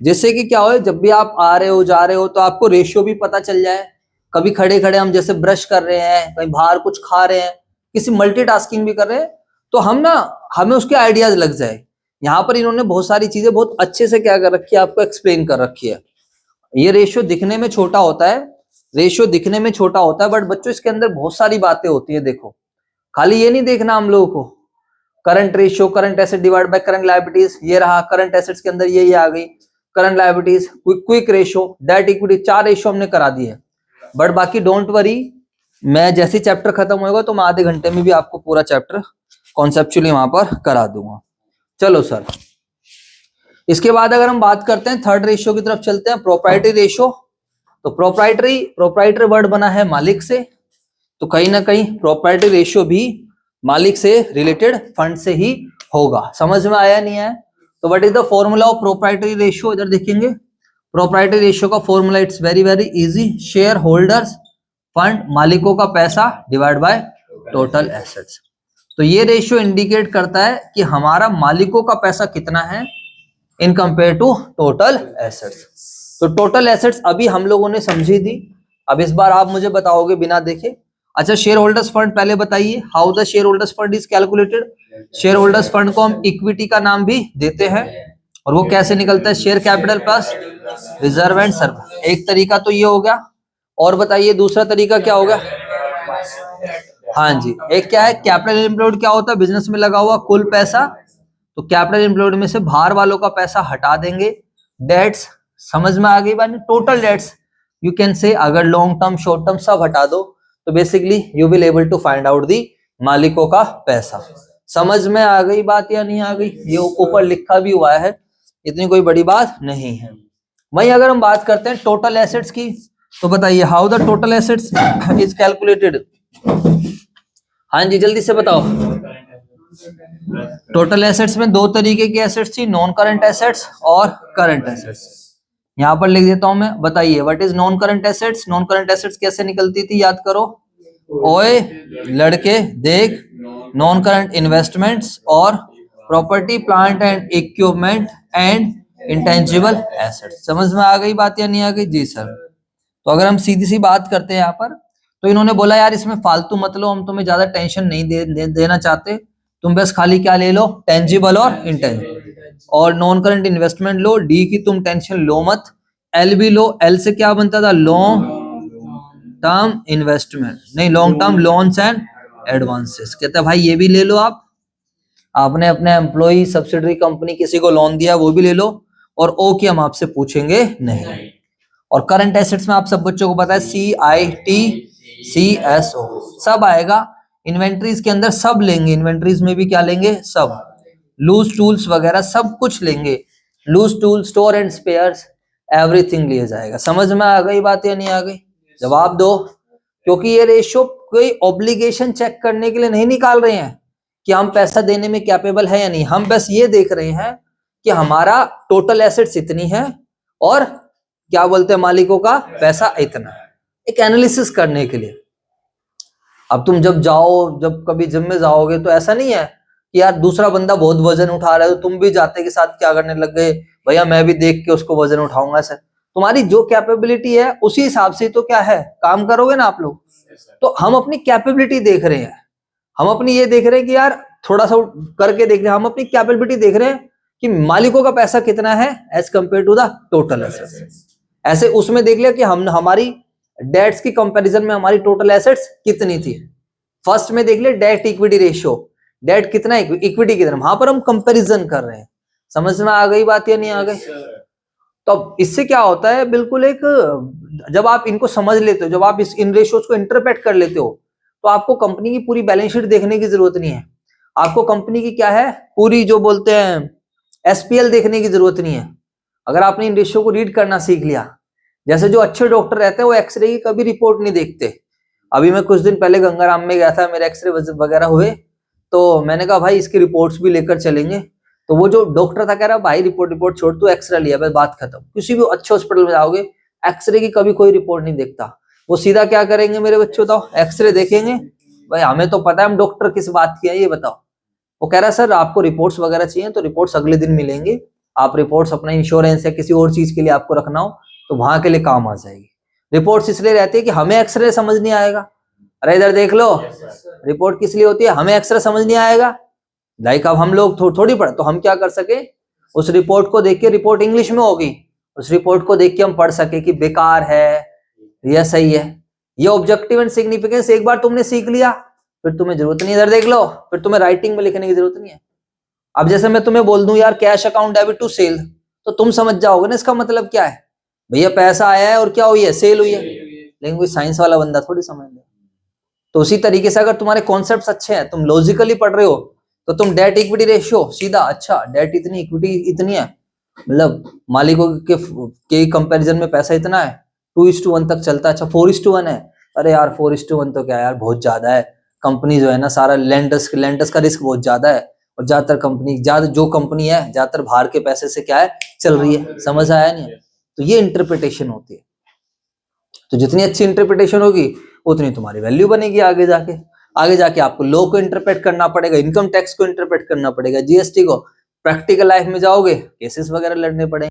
जिससे कि क्या हो, जब भी आप आ रहे हो जा रहे हो तो आपको रेशियो भी पता चल जाए। कभी खड़े खड़े हम जैसे ब्रश कर रहे हैं, कहीं बाहर कुछ खा रहे हैं, किसी मल्टीटास्किंग भी कर रहे हैं, तो हमें उसके आइडियाज लग जाए। यहाँ पर इन्होंने बहुत सारी चीजें बहुत अच्छे से क्या कर रखी है, आपको एक्सप्लेन कर रखी है। ये रेशियो दिखने में छोटा होता है, बट बच्चों इसके अंदर बहुत सारी बातें होती है। देखो खाली ये नहीं देखना हम लोगों को, current ratio, current asset divide by current liabilities, ये रहा करंट एसेट्स के अंदर ये आ गई, current liabilities, quick ratio, debt equity, 4 ratio हमने करा दी है। बट बाकी डोंट वरी, मैं जैसे चैप्टर खत्म होगा तो मैं आधे घंटे में भी आपको पूरा चैप्टर कॉन्सेप्चुअली वहां पर करा दूंगा। चलो सर, इसके बाद अगर हम बात करते हैं थर्ड रेशियो की तरफ चलते हैं, प्रोप्राइटरी रेशियो। तो प्रोप्राइटरी वर्ड बना है मालिक से, तो कहीं ना कहीं प्रोप्राइटरी रेशियो भी मालिक से रिलेटेड फंड से ही होगा। समझ में आया नहीं आया? तो what is the formula of proprietary ratio, इधर देखेंगे। प्रोप्राइटरी रेशियो का formula it's very very easy, share holders fund, मालिकों का पैसा डिवाइड बाय टोटल एसेट्स। तो ये रेशियो इंडिकेट करता है कि हमारा मालिकों का पैसा कितना है in compare to total assets. तो टोटल एसेट्स अभी हम लोगों ने समझी थी, अब इस बार आप मुझे बताओगे बिना देखे। अच्छा, शेयर होल्डर्स फंड पहले बताइए, how the share holders fund is calculated. Share holders fund को हम इक्विटी का नाम भी देते हैं, और वो कैसे निकलता है, share capital plus reserve and सर्व। एक तरीका तो ये हो गया, और बताइए दूसरा तरीका क्या होगा। हाँ जी, एक क्या है, कैपिटल एम्प्लॉयड क्या होता है, बिजनेस में लगा हुआ कुल पैसा। तो कैपिटल एम्प्लॉयड में से बाहर वालों का पैसा हटा देंगे। डेट्स समझ में आ गई बात, total debts you can say, अगर लॉन्ग टर्म शॉर्ट टर्म सब हटा दो तो basically you will able to find out the मालिकों का पैसा। समझ में आ गई बात या नहीं आ गई? ये ऊपर लिखा भी हुआ है, इतनी कोई बड़ी बात नहीं है। वहीं अगर हम बात करते हैं टोटल एसेट्स की, तो बताइए how the total assets is calculated. हाँ जी, जल्दी से बताओ। टोटल एसेट्स में दो तरीके की एसेट्स थी, नॉन करंट एसेट्स और करंट एसेट्स। यहां पर लिख देता हूं मैं, बताइए what is non current assets. Non current assets कैसे निकलती थी, याद करो। ओए लड़के देख, नॉन करंट इन्वेस्टमेंट्स और property plant and equipment and intangible assets. समझ में आ गई बात या नहीं आ गई? जी सर। तो अगर हम सीधी सी बात करते हैं यहाँ पर, तो इन्होंने बोला यार इसमें फालतू मत लो, हम तुम्हें ज्यादा टेंशन नहीं देना चाहते, तुम बस खाली क्या ले लो, टेंजिबल और इंटेंजिबल। और नॉन करंट इन्वेस्टमेंट लो, डी की तुम टेंशन लो मत, एल भी लो, एल से क्या बनता था, लॉन्ग टर्म इन्वेस्टमेंट, नहीं long term loans and advances. कहते हैं भाई ये भी ले लो आप, आपने अपने एम्प्लॉय सब्सिडरी कंपनी किसी को लोन दिया वो भी ले लो, और ओ की हम आपसे पूछेंगे नहीं। और करंट एसेट्स में आप सब बच्चों को पता है CITCSO सब आएगा। इन्वेंट्रीज के अंदर सब लेंगे, इन्वेंट्रीज में भी क्या लेंगे, सब लूज टूल्स वगैरह सब कुछ लेंगे, loose tool store and spares everything लिया जाएगा। समझ में आ गई बात या नहीं आ गई? जवाब दो। क्योंकि ये रेशियो कोई ऑब्लिगेशन चेक करने के लिए नहीं निकाल रहे हैं कि हम पैसा देने में कैपेबल है या नहीं, हम बस ये देख रहे हैं कि हमारा टोटल एसेट्स इतनी है और क्या बोलते हैं मालिकों का पैसा इतना है, एक एनालिसिस करने के लिए। अब तुम जब जाओ, जब कभी जिम में जाओगे तो ऐसा नहीं है कि यार दूसरा बंदा बहुत वजन उठा रहा है तो तुम भी जाते के साथ क्या करने लग गए, भैया मैं भी देख के उसको वजन उठाऊंगा। ऐसा तुम्हारी जो कैपेबिलिटी है उसी हिसाब से तो क्या है काम करोगे ना आप लोग। तो हम अपनी कैपेबिलिटी देख रहे हैं, हम अपनी ये देख रहे हैं कि यार थोड़ा सा करके देख रहे हैं, हम अपनी कैपेबिलिटी देख रहे हैं कि मालिकों का पैसा कितना है as compare to the total assets. ऐसे उसमें देख लिया कि हम हमारी डेट्स की कंपैरिजन में हमारी टोटल एसेट्स कितनी थी। फर्स्ट में देख लिया डेट इक्विटी रेशियो, डेट कितना है इक्विटी कितना, वहां पर हम कंपैरिजन कर रहे हैं। समझ में आ गई बात या नहीं आ गई? तो इससे क्या होता है, बिल्कुल एक, जब आप इनको समझ लेते हो, जब आप इन रेशियोज को इंटरप्रेट कर लेते हो, तो आपको कंपनी की पूरी बैलेंस शीट देखने की जरूरत नहीं है, आपको कंपनी की क्या है पूरी जो बोलते हैं SPL देखने की जरूरत नहीं है। अगर आपने इन रेशियो को रीड करना सीख लिया, जैसे जो अच्छे डॉक्टर रहते हैं वो एक्सरे की कभी रिपोर्ट नहीं देखते। अभी मैं कुछ दिन पहले गंगाराम में गया था, मेरे एक्सरे वगैरह हुए, तो मैंने कहा भाई इसकी रिपोर्ट्स भी लेकर चलेंगे। तो वो जो डॉक्टर था कह रहा भाई रिपोर्ट छोड़, तू एक्सरे लिया, बस बात खत्म। किसी भी अच्छे हॉस्पिटल में जाओगे एक्सरे की कभी कोई रिपोर्ट नहीं देखता, वो सीधा क्या करेंगे मेरे बच्चों, बताओ एक्सरे देखेंगे, भाई हमें तो पता है हम डॉक्टर किस बात की है ये बताओ। वो कह रहा है सर आपको रिपोर्ट्स वगैरह चाहिए तो रिपोर्ट्स अगले दिन मिलेंगे, आप रिपोर्ट्स अपना इंश्योरेंस या किसी और चीज के लिए आपको रखना हो तो वहां के लिए काम आ जाएगी। रिपोर्ट्स इसलिए रहती है कि हमें एक्सरे समझ नहीं आएगा, अरे इधर देख लो, रिपोर्ट किस लिए होती है, हमें एक्सरे समझ नहीं आएगा। लाइक अब हम लोग थोड़ी पढ़े तो हम क्या कर सके, उस रिपोर्ट को देख के, रिपोर्ट इंग्लिश में होगी, उस रिपोर्ट को देख के हम पढ़ सके कि बेकार है या सही है। ये ऑब्जेक्टिव एंड सिग्निफिकेंस एक बार तुमने सीख लिया फिर तुम्हें जरूरत नहीं, इधर देख लो, फिर तुम्हें राइटिंग में लिखने की जरूरत नहीं है। अब जैसे मैं तुम्हें बोल दूं यार cash account debit to sale, तो तुम समझ जाओगे ना इसका मतलब क्या है, भैया पैसा आया है और क्या हुई है, सेल हुई है। लेकिन कोई साइंस वाला बंदा थोड़ी समझ लेगा। तो उसी तरीके से अगर तुम्हारे कॉन्सेप्ट्स अच्छे हैं, तुम लॉजिकली पढ़ रहे हो, तो तुम डेट इक्विटी रेशियो सीधा, अच्छा डेट इतनी, इक्विटी इतनी है, मतलब मालिकों के कंपैरिजन में पैसा इतना है, 2:1 तक चलता है, अच्छा 4:1 है, अरे यार 4:1 तो क्या यार बहुत ज्यादा है, कंपनी जो है ना सारा लेंडर्स का रिस्क बहुत ज्यादा है, और ज्यादातर कंपनी, जो कंपनी है ज्यादातर बाहर के पैसे से क्या है चल रही है, समझ आया नहीं? तो ये इंटरप्रिटेशन होती है। तो जितनी अच्छी इंटरप्रिटेशन होगी उतनी तुम्हारी वैल्यू बनेगी आगे जाके। आगे जाके आपको लॉ को इंटरप्रेट करना पड़ेगा, इनकम टैक्स को इंटरप्रेट करना पड़ेगा, जीएसटी को, प्रैक्टिकल लाइफ में जाओगे केसेस वगैरह लड़ने पड़ेंगे।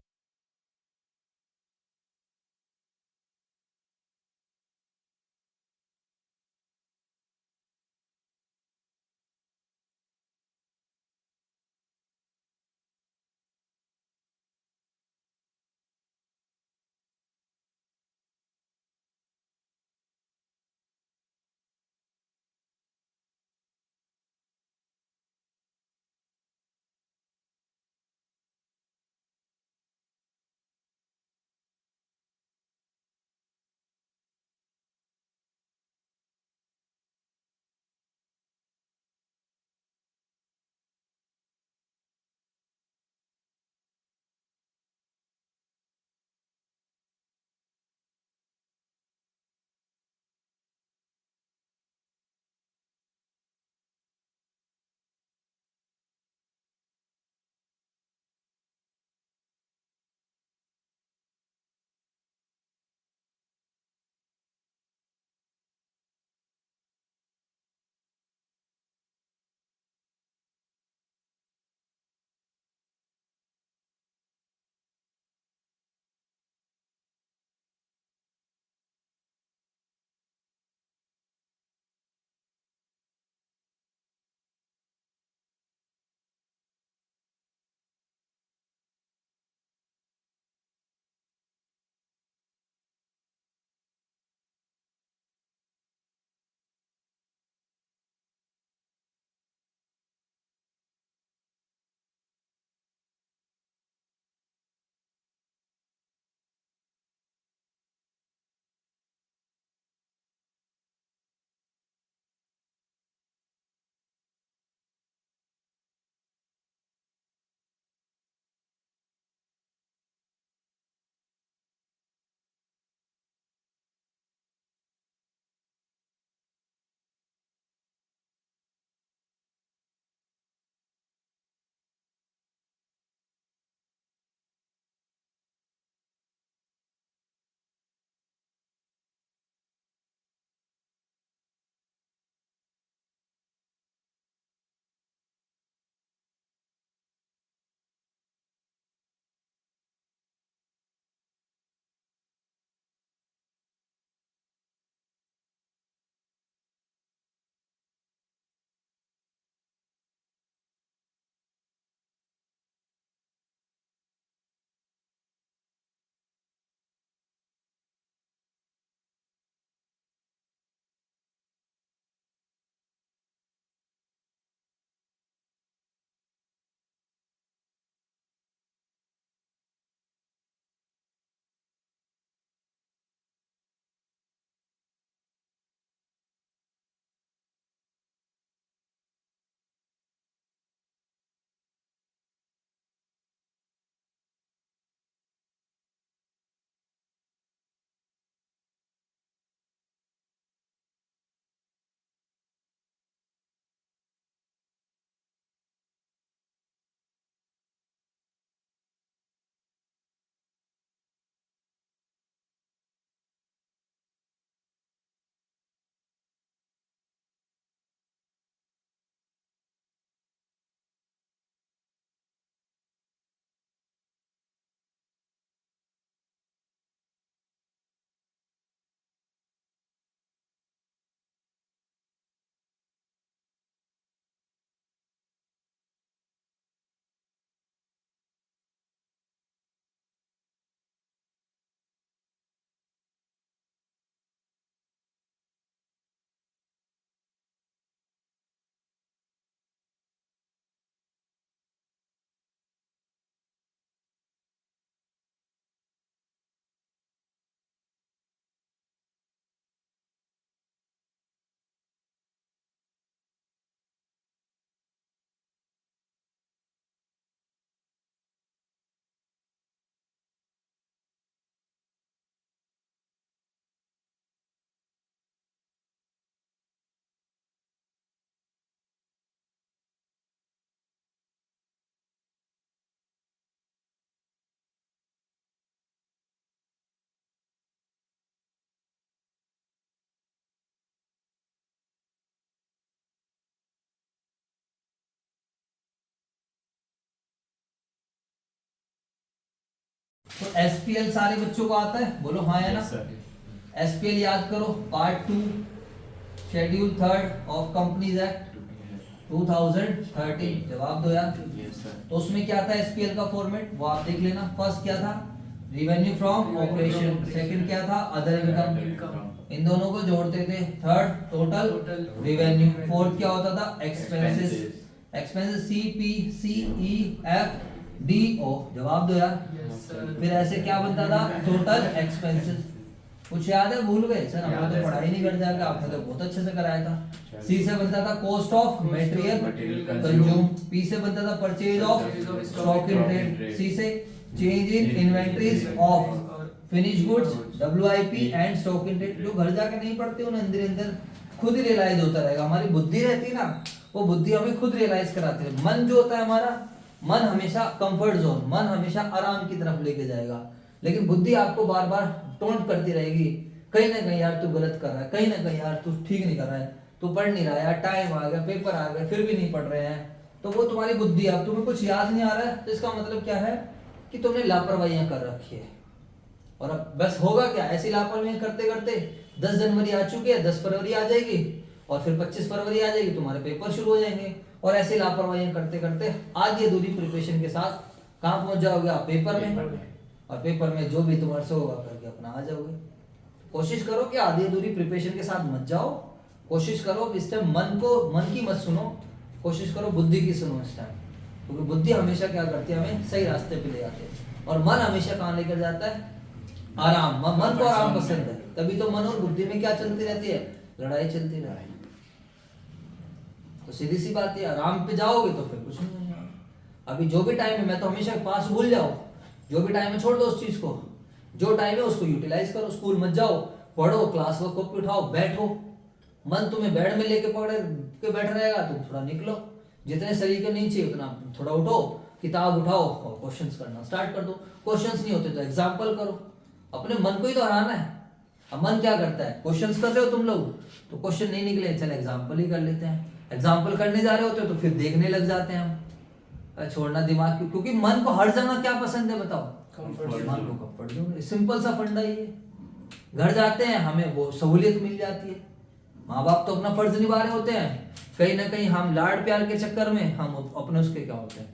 तो एसपीएल सारे बच्चों को आता है, बोलो हाँ या ना। एसपीएल याद करो, part 2 schedule 3 of companies act 2013, जवाब दो यार। तो उसमें क्या था एसपीएल का फॉर्मेट, वो आप देख लेना। फर्स्ट क्या था, रेवेन्यू फ्रॉम ऑपरेशन, सेकंड क्या था, अदर इनकम, इन दोनों को जोड़ते थे। थर्ड टोटल रेवेन्यू, फोर्थ क्या होता था, expenses, expenses C P C E F D O, जवाब दो यार। फिर ऐसे क्या बनता था, टोटल एक्सपेंसेस। कुछ याद है, भूल गए सर, हमने तो पढ़ाई नहीं कर जाएगा, आपने तो बहुत अच्छे से कराया था। सी से बनता था cost of material consume, P से बनता था purchase of stock in trade, C से change in inventories of finish goods WIP and stock in trade. जो घर जाके नहीं पढ़ते उन्हें अंदर अंदर खुद ही रियलाइज होता रहेगा। हमारी बुद्धि रहती ना, वो बुद्धि हमें खुद रियलाइज कराती है। मन जो होता है हमारा, मन हमेशा कंफर्ट जोन, मन हमेशा आराम की तरफ लेके जाएगा, लेकिन बुद्धि आपको बार बार टोंट करती रहेगी, कहीं ना कहीं यार तू गलत कर रहा है, कहीं ना कहीं यार तू ठीक नहीं कर रहा है, तू पढ़ नहीं रहा है यार, टाइम आ गया, पेपर आ गया, फिर भी नहीं पढ़ रहे हैं। तो वो तुम्हारी बुद्धि, अब तुम्हें कुछ याद नहीं आ रहा है, तो इसका मतलब क्या है कि तुमने लापरवाहियां कर रखी है। और अब बस होगा क्या, ऐसी लापरवाही करते करते 10 जनवरी आ चुकी है, 10 फरवरी आ जाएगी और फिर 25 फरवरी आ जाएगी, तुम्हारे पेपर शुरू हो जाएंगे। और ऐसी लापरवाही करते करते आधी अधूरी प्रिपरेशन के साथ कहाँ पहुंच जाओगे आप, पेपर में। और पेपर में जो भी तुम्हारे से होगा करके अपना आ जाओगे। कोशिश करो कि आधी अधूरी प्रिपरेशन के साथ मत जाओ, कोशिश करो इस टाइम मन की मत सुनो, कोशिश करो बुद्धि की सुनो इस टाइम, क्योंकि बुद्धि हमेशा क्या करती है, हमें सही रास्ते पे ले जाती है। और मन हमेशा कहाँ लेकर जाता है, आराम। मन को आराम पसंद है, तभी तो मन और बुद्धि में क्या चलती रहती है, लड़ाई चलती रहती है। तो सीधी सी बात है, आराम पे जाओगे तो फिर कुछ नहीं होगा। अभी जो भी टाइम है, मैं तो हमेशा पास भूल जाओ, जो भी टाइम है छोड़ दो उस चीज को, जो टाइम है उसको यूटिलाइज करो। स्कूल मत जाओ, पढ़ो, क्लास वर्क कॉपी उठाओ, बैठो। मन तुम्हें बेड में लेके पढ़े के बैठ रहेगा, तुम थोड़ा निकलो, जितने शरीर के नीचे उतना थोड़ा उठो, किताब उठाओ और क्वेश्चंस करना स्टार्ट कर दो। क्वेश्चंस नहीं होते तो एग्जाम्पल करो, अपने मन को ही तो हराना है। अब मन क्या करता है, क्वेश्चंस कर रहे हो तुम लोग तो क्वेश्चन नहीं निकले, चल एग्जाम्पल ही कर लेते हैं। एग्जाम्पल करने जा रहे होते हो तो फिर देखने लग जाते हैं हम। छोड़ना दिमाग क्यों, क्योंकि मन को हर जगह क्या पसंद है बताओ, मन को कंफर्ट जोन। सिंपल सा फंडा ही है। घर जाते हैं हमें वो सहूलियत मिल जाती है, माँ बाप तो अपना फर्ज निभा रहे होते हैं, कहीं ना कहीं हम लाड प्यार के चक्कर में हम अपने उसके क्या होते हैं,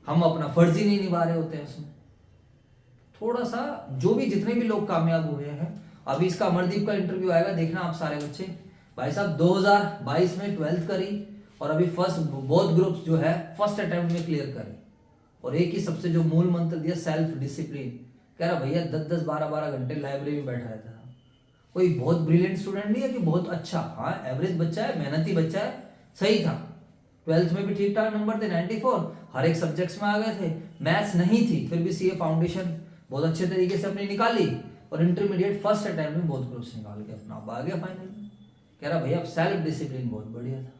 हम अपना फर्ज ही नहीं निभा रहे होते हैं उसमें। थोड़ा सा जो भी जितने भी लोग कामयाब हुए हैं, अभी इसका अमरदीप का इंटरव्यू आएगा, देखना आप सारे बच्चे। भाई साहब 2022 में 12th करी और अभी फर्स्ट बोथ ग्रुप्स जो है फर्स्ट अटेम्प्ट में क्लियर करे। और एक ही सबसे जो मूल मंत्र दिया, सेल्फ डिसिप्लिन। कह रहा भैया 10-10 12-12 घंटे लाइब्रेरी में बैठा रहता था। कोई बहुत ब्रिलियंट स्टूडेंट नहीं है कि बहुत अच्छा, हाँ एवरेज बच्चा है, मेहनती बच्चा है, सही था। 12th में भी ठीक ठाक नंबर थे, 94, हर एक सब्जेक्ट्स में आ गए थे। मैथ्स नहीं थी फिर भी सीए फाउंडेशन बहुत अच्छे तरीके से अपनी निकाली और इंटरमीडिएट फर्स्ट अटेम्प्ट में बहुत ग्रुप्स निकाल के अपना अब आ गया फाइनल में। कह रहा भैया अब सेल्फ डिसिप्लिन बहुत बढ़िया था।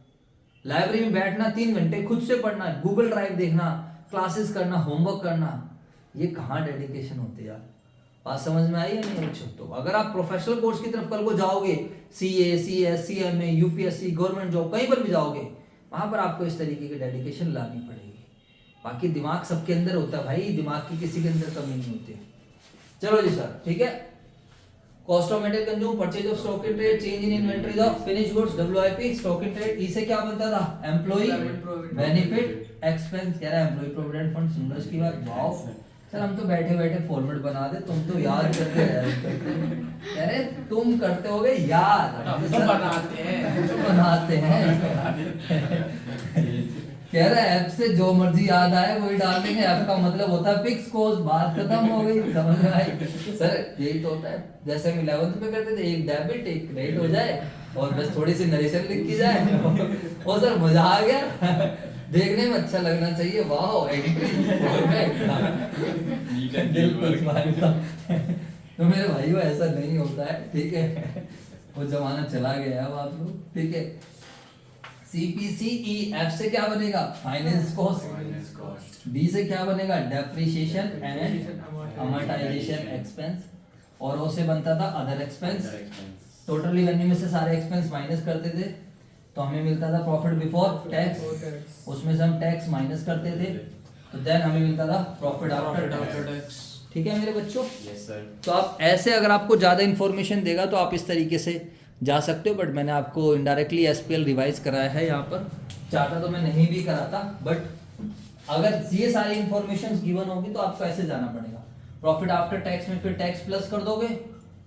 लाइब्रेरी में बैठना 3 घंटे, खुद से पढ़ना, गूगल ड्राइव देखना, क्लासेस करना, होमवर्क करना, ये कहाँ डेडिकेशन होती है यार। बात समझ में आई है नहीं बच्चों? तो अगर आप प्रोफेशनल कोर्स की तरफ कल को जाओगे, CA, CS, CMA, UPSC, government job, कहीं पर भी जाओगे, वहां पर आपको इस तरीके की डेडिकेशन लानी पड़ेगी। बाकी दिमाग सबके अंदर होता है भाई, दिमाग की किसी के अंदर कमी नहीं होती। चलो जी सर, ठीक है। Cost of material consume, purchase of stock in trade, change in inventories of finish goods, WIP, stock in trade. इसे क्या बनता था, एम्प्लॉय बेनिफिट एक्सपेंस। कह रहा है एम्प्लॉय प्रोविडेंट फंड, सुन लो इसकी बात। वाओ सर, हम तो बैठे बैठे फॉर्मेट बना दे, तुम तो याद करते रहे। अरे तुम करते होगे याद, हम तो बनाते हैं। कह रहा है ऐप से जो मर्जी याद आए वही डाल देंगे। ऐप का मतलब होता है फिक्स कॉस्ट, बात खत्म हो गई, समझ में आई? सर यही तो होता है, जैसे हम 11th में करते थे, एक डेबिट एक क्रेडिट हो जाए और बस थोड़ी सी नरेशन लिख की जाए और सर मजा आ गया। देखने में अच्छा लगना चाहिए, वाह तो मेरे भाई वो ऐसा नहीं होता है, ठीक है। वो जमाना चला गया है आप लोग, ठीक है। CPCE से क्या बनेगा, फाइनेंस कॉस्ट। डी से क्या बनेगा, डेप्रिसिएशन एंड अमोर्टाइजेशन एक्सपेंस। और ओ से बनता था अदर एक्सपेंस। टोटल रेवेन्यू में से सारे एक्सपेंस माइनस करते थे तो हमें मिलता था प्रॉफिट बिफोर टैक्स, उसमें से हम टैक्स माइनस करते थे तो देन हमें मिलता था प्रॉफिट आफ्टर टैक्स। ठीक है मेरे बच्चों। Yes sir. तो आप ऐसे अगर आपको ज़्यादा इन्फॉर्मेशन देगा तो आप इस तरीके से जा सकते हो, बट मैंने आपको इनडायरेक्टली एसपीएल रिवाइज कराया है यहाँ पर। चाहता तो मैं नहीं भी कराता, बट अगर ये सारी इन्फॉर्मेशन गिवन होगी तो आपको ऐसे जाना पड़ेगा। प्रॉफिट आफ्टर टैक्स में फिर टैक्स प्लस कर दोगे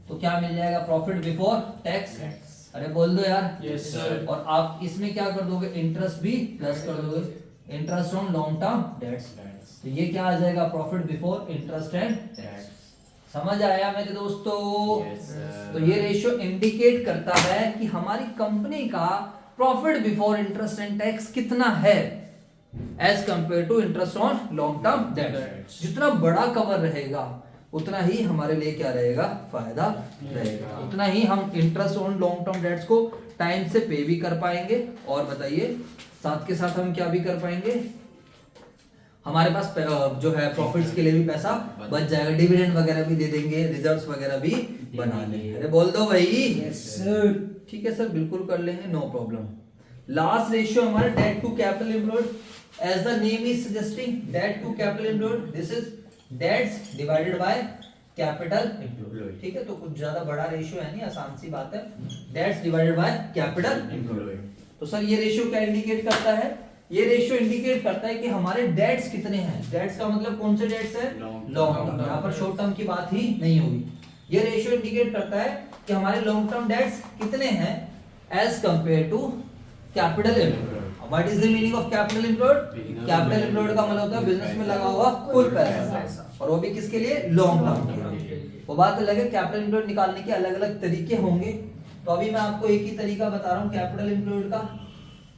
तो क्या मिल जाएगा, प्रॉफिट बिफोर टैक्स। अरे बोल दो यार। Yes sir. और आप इसमें क्या कर दोगे, इंटरेस्ट भी प्लस कर दोगे, interest on long term debts. तो ये क्या आ जाएगा, profit before interest and tax. समझ आया मेरे दोस्तों? Yes, तो ये रेशियो इंडिकेट करता है कि हमारी कंपनी का profit before interest and tax कितना है as compare to interest on long term debts. जितना बड़ा कवर रहेगा उतना ही हमारे लिए क्या रहेगा, फायदा रहेगा, उतना ही हम interest on long term dates को टाइम से पे भी कर पाएंगे। और बताइए साथ के साथ हम क्या भी कर पाएंगे, हमारे पास जो है प्रॉफिट्स के लिए भी पैसा बच जाएगा, डिविडेंड वगैरह भी दे देंगे, रिजर्व्स वगैरह भी बना लेंगे। अरे बोल दो भाई। Yes sir. ठीक है सर, बिल्कुल कर लेंगे, नो प्रॉब्लम। लास्ट रेशियो हमारा debt to capital employed, as the name is suggesting debt to capital employed, this is debts divided by capital employed. ठीक है, तो कुछ ज्यादा बड़ा रेशियो है नहीं, आसान सी बात है, debts divided by capital employed. तो सर ये रेशियो क्या इंडिकेट करता है, ये रेशियो इंडिकेट करता है कि हमारे डेट्स कितने हैं। डेट्स का मतलब कौन से डेट्स है, लॉन्ग टर्म, यहाँ पर शॉर्ट टर्म की बात ही नहीं होगी। ये रेशियो इंडिकेट करता है कि हमारे लॉन्ग टर्म डेट्स कितने हैं as compare to capital employed. What is the meaning of capital employed? Capital employed का मतलब होता है बिजनेस में लगा हुआ कुल पैसा, और वो भी किसके लिए, लॉन्ग टर्म के लिए। वो बात अलग है, कैपिटल एम्प्लॉयड निकालने के अलग अलग तरीके होंगे, तो अभी मैं आपको एक ही तरीका बता रहा हूँ कैपिटल एम्प्लॉयड का।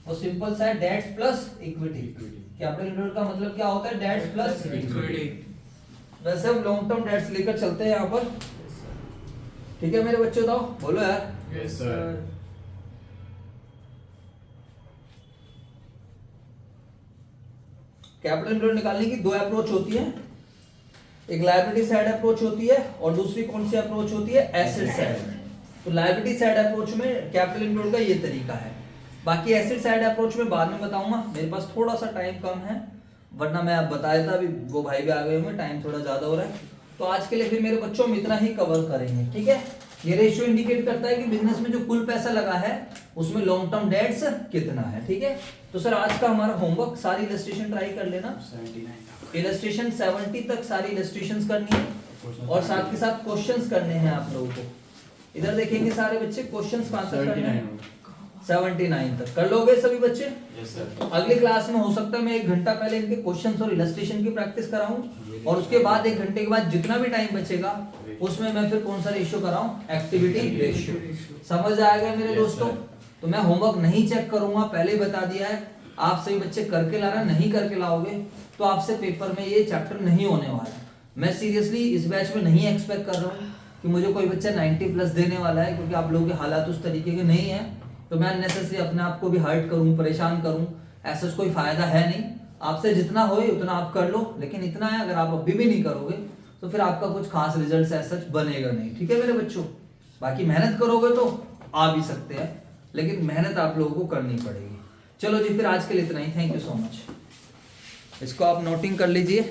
वो सिंपल सा है, debts plus equity. Capital employed का मतलब क्या होता है, डेट्स प्लस इक्विटी। वैसे हम लॉन्ग टर्म डेट्स लेकर चलते हैं यहाँ पर। ठीक है मेरे बच्चों, बताओ, बोलो यार। Yes sir. कैपिटल एम्प्लॉयड निकालने की दो अप्रोच होती है, एक लायबिलिटी साइड अप्रोच होती है और दूसरी कौन सी अप्रोच होती है, एसेट साइड। तो लायबिलिटी साइड अप्रोच में कैपिटल एम्प्लॉयड का ये तरीका है, बाकी एसेट साइड अप्रोच में बाद में बताऊंगा, मेरे पास थोड़ा सा टाइम कम है, वरना मैं आप बताया था, अभी वो भाई भी आ गए होंगे, टाइम थोड़ा ज्यादा हो रहा है। तो आज के लिए फिर मेरे बच्चों हम इतना ही कवर करेंगे। ठीक है, ये रेशियो इंडिकेट करता है कि बिजनेस में जो कुल पैसा लगा है उसमें लॉन्ग टर्म डेट्स कितना है। ठीक है, तो सर आज का हमारा होमवर्क, सारी इलस्ट्रेशन ट्राई कर लेना, इलस्ट्रेशन 70 तक सारी इलस्ट्रेशन करनी है और साथ के साथ क्वेश्चंस करने हैं आप लोगों को। इधर देखेंगे सारे बच्चे, क्वेश्चंस कहां तक करने हैं, 79 तक कर लोगे सभी बच्चे? Yes sir. अगली क्लास में हो सकता है मैं 1 घंटा पहले इनके क्वेश्चंस और इलस्ट्रेशन की प्रैक्टिस कराऊं, और उसके बाद 1 घंटे के बाद जितना भी टाइम बचेगा उसमें मैं फिर कौन सा रेशियो कराऊं, एक्टिविटी रेशियो। समझ आएगा मेरे दोस्तों? तो मैं होमवर्क नहीं चेक करूंगा, पहले ही बता दिया है, आप सभी बच्चे करके लाना, नहीं करके लाओगे तो आपसे पेपर में ये चैप्टर नहीं होने वाला। मैं सीरियसली इस बैच में नहीं एक्सपेक्ट कर रहा हूँ कि मुझे कोई बच्चा 90 प्लस देने वाला है, क्योंकि आप लोगों के हालात उस तरीके के नहीं है, तो मैं अननेसेसरी अपने आप को भी हर्ट करूं, परेशान करूं, ऐसा कोई फायदा है नहीं। आपसे जितना होए उतना आप कर लो, लेकिन इतना है, अगर आप अभी भी नहीं करोगे तो फिर आपका कुछ खास रिजल्ट ऐसा बनेगा नहीं। ठीक है मेरे बच्चों, बाकी मेहनत करोगे तो आ भी सकते हैं, लेकिन मेहनत आप लोगों को करनी पड़ेगी। चलो जी, फिर आज के लिए इतना ही, थैंक यू सो मच। इसको आप नोटिंग कर लीजिए।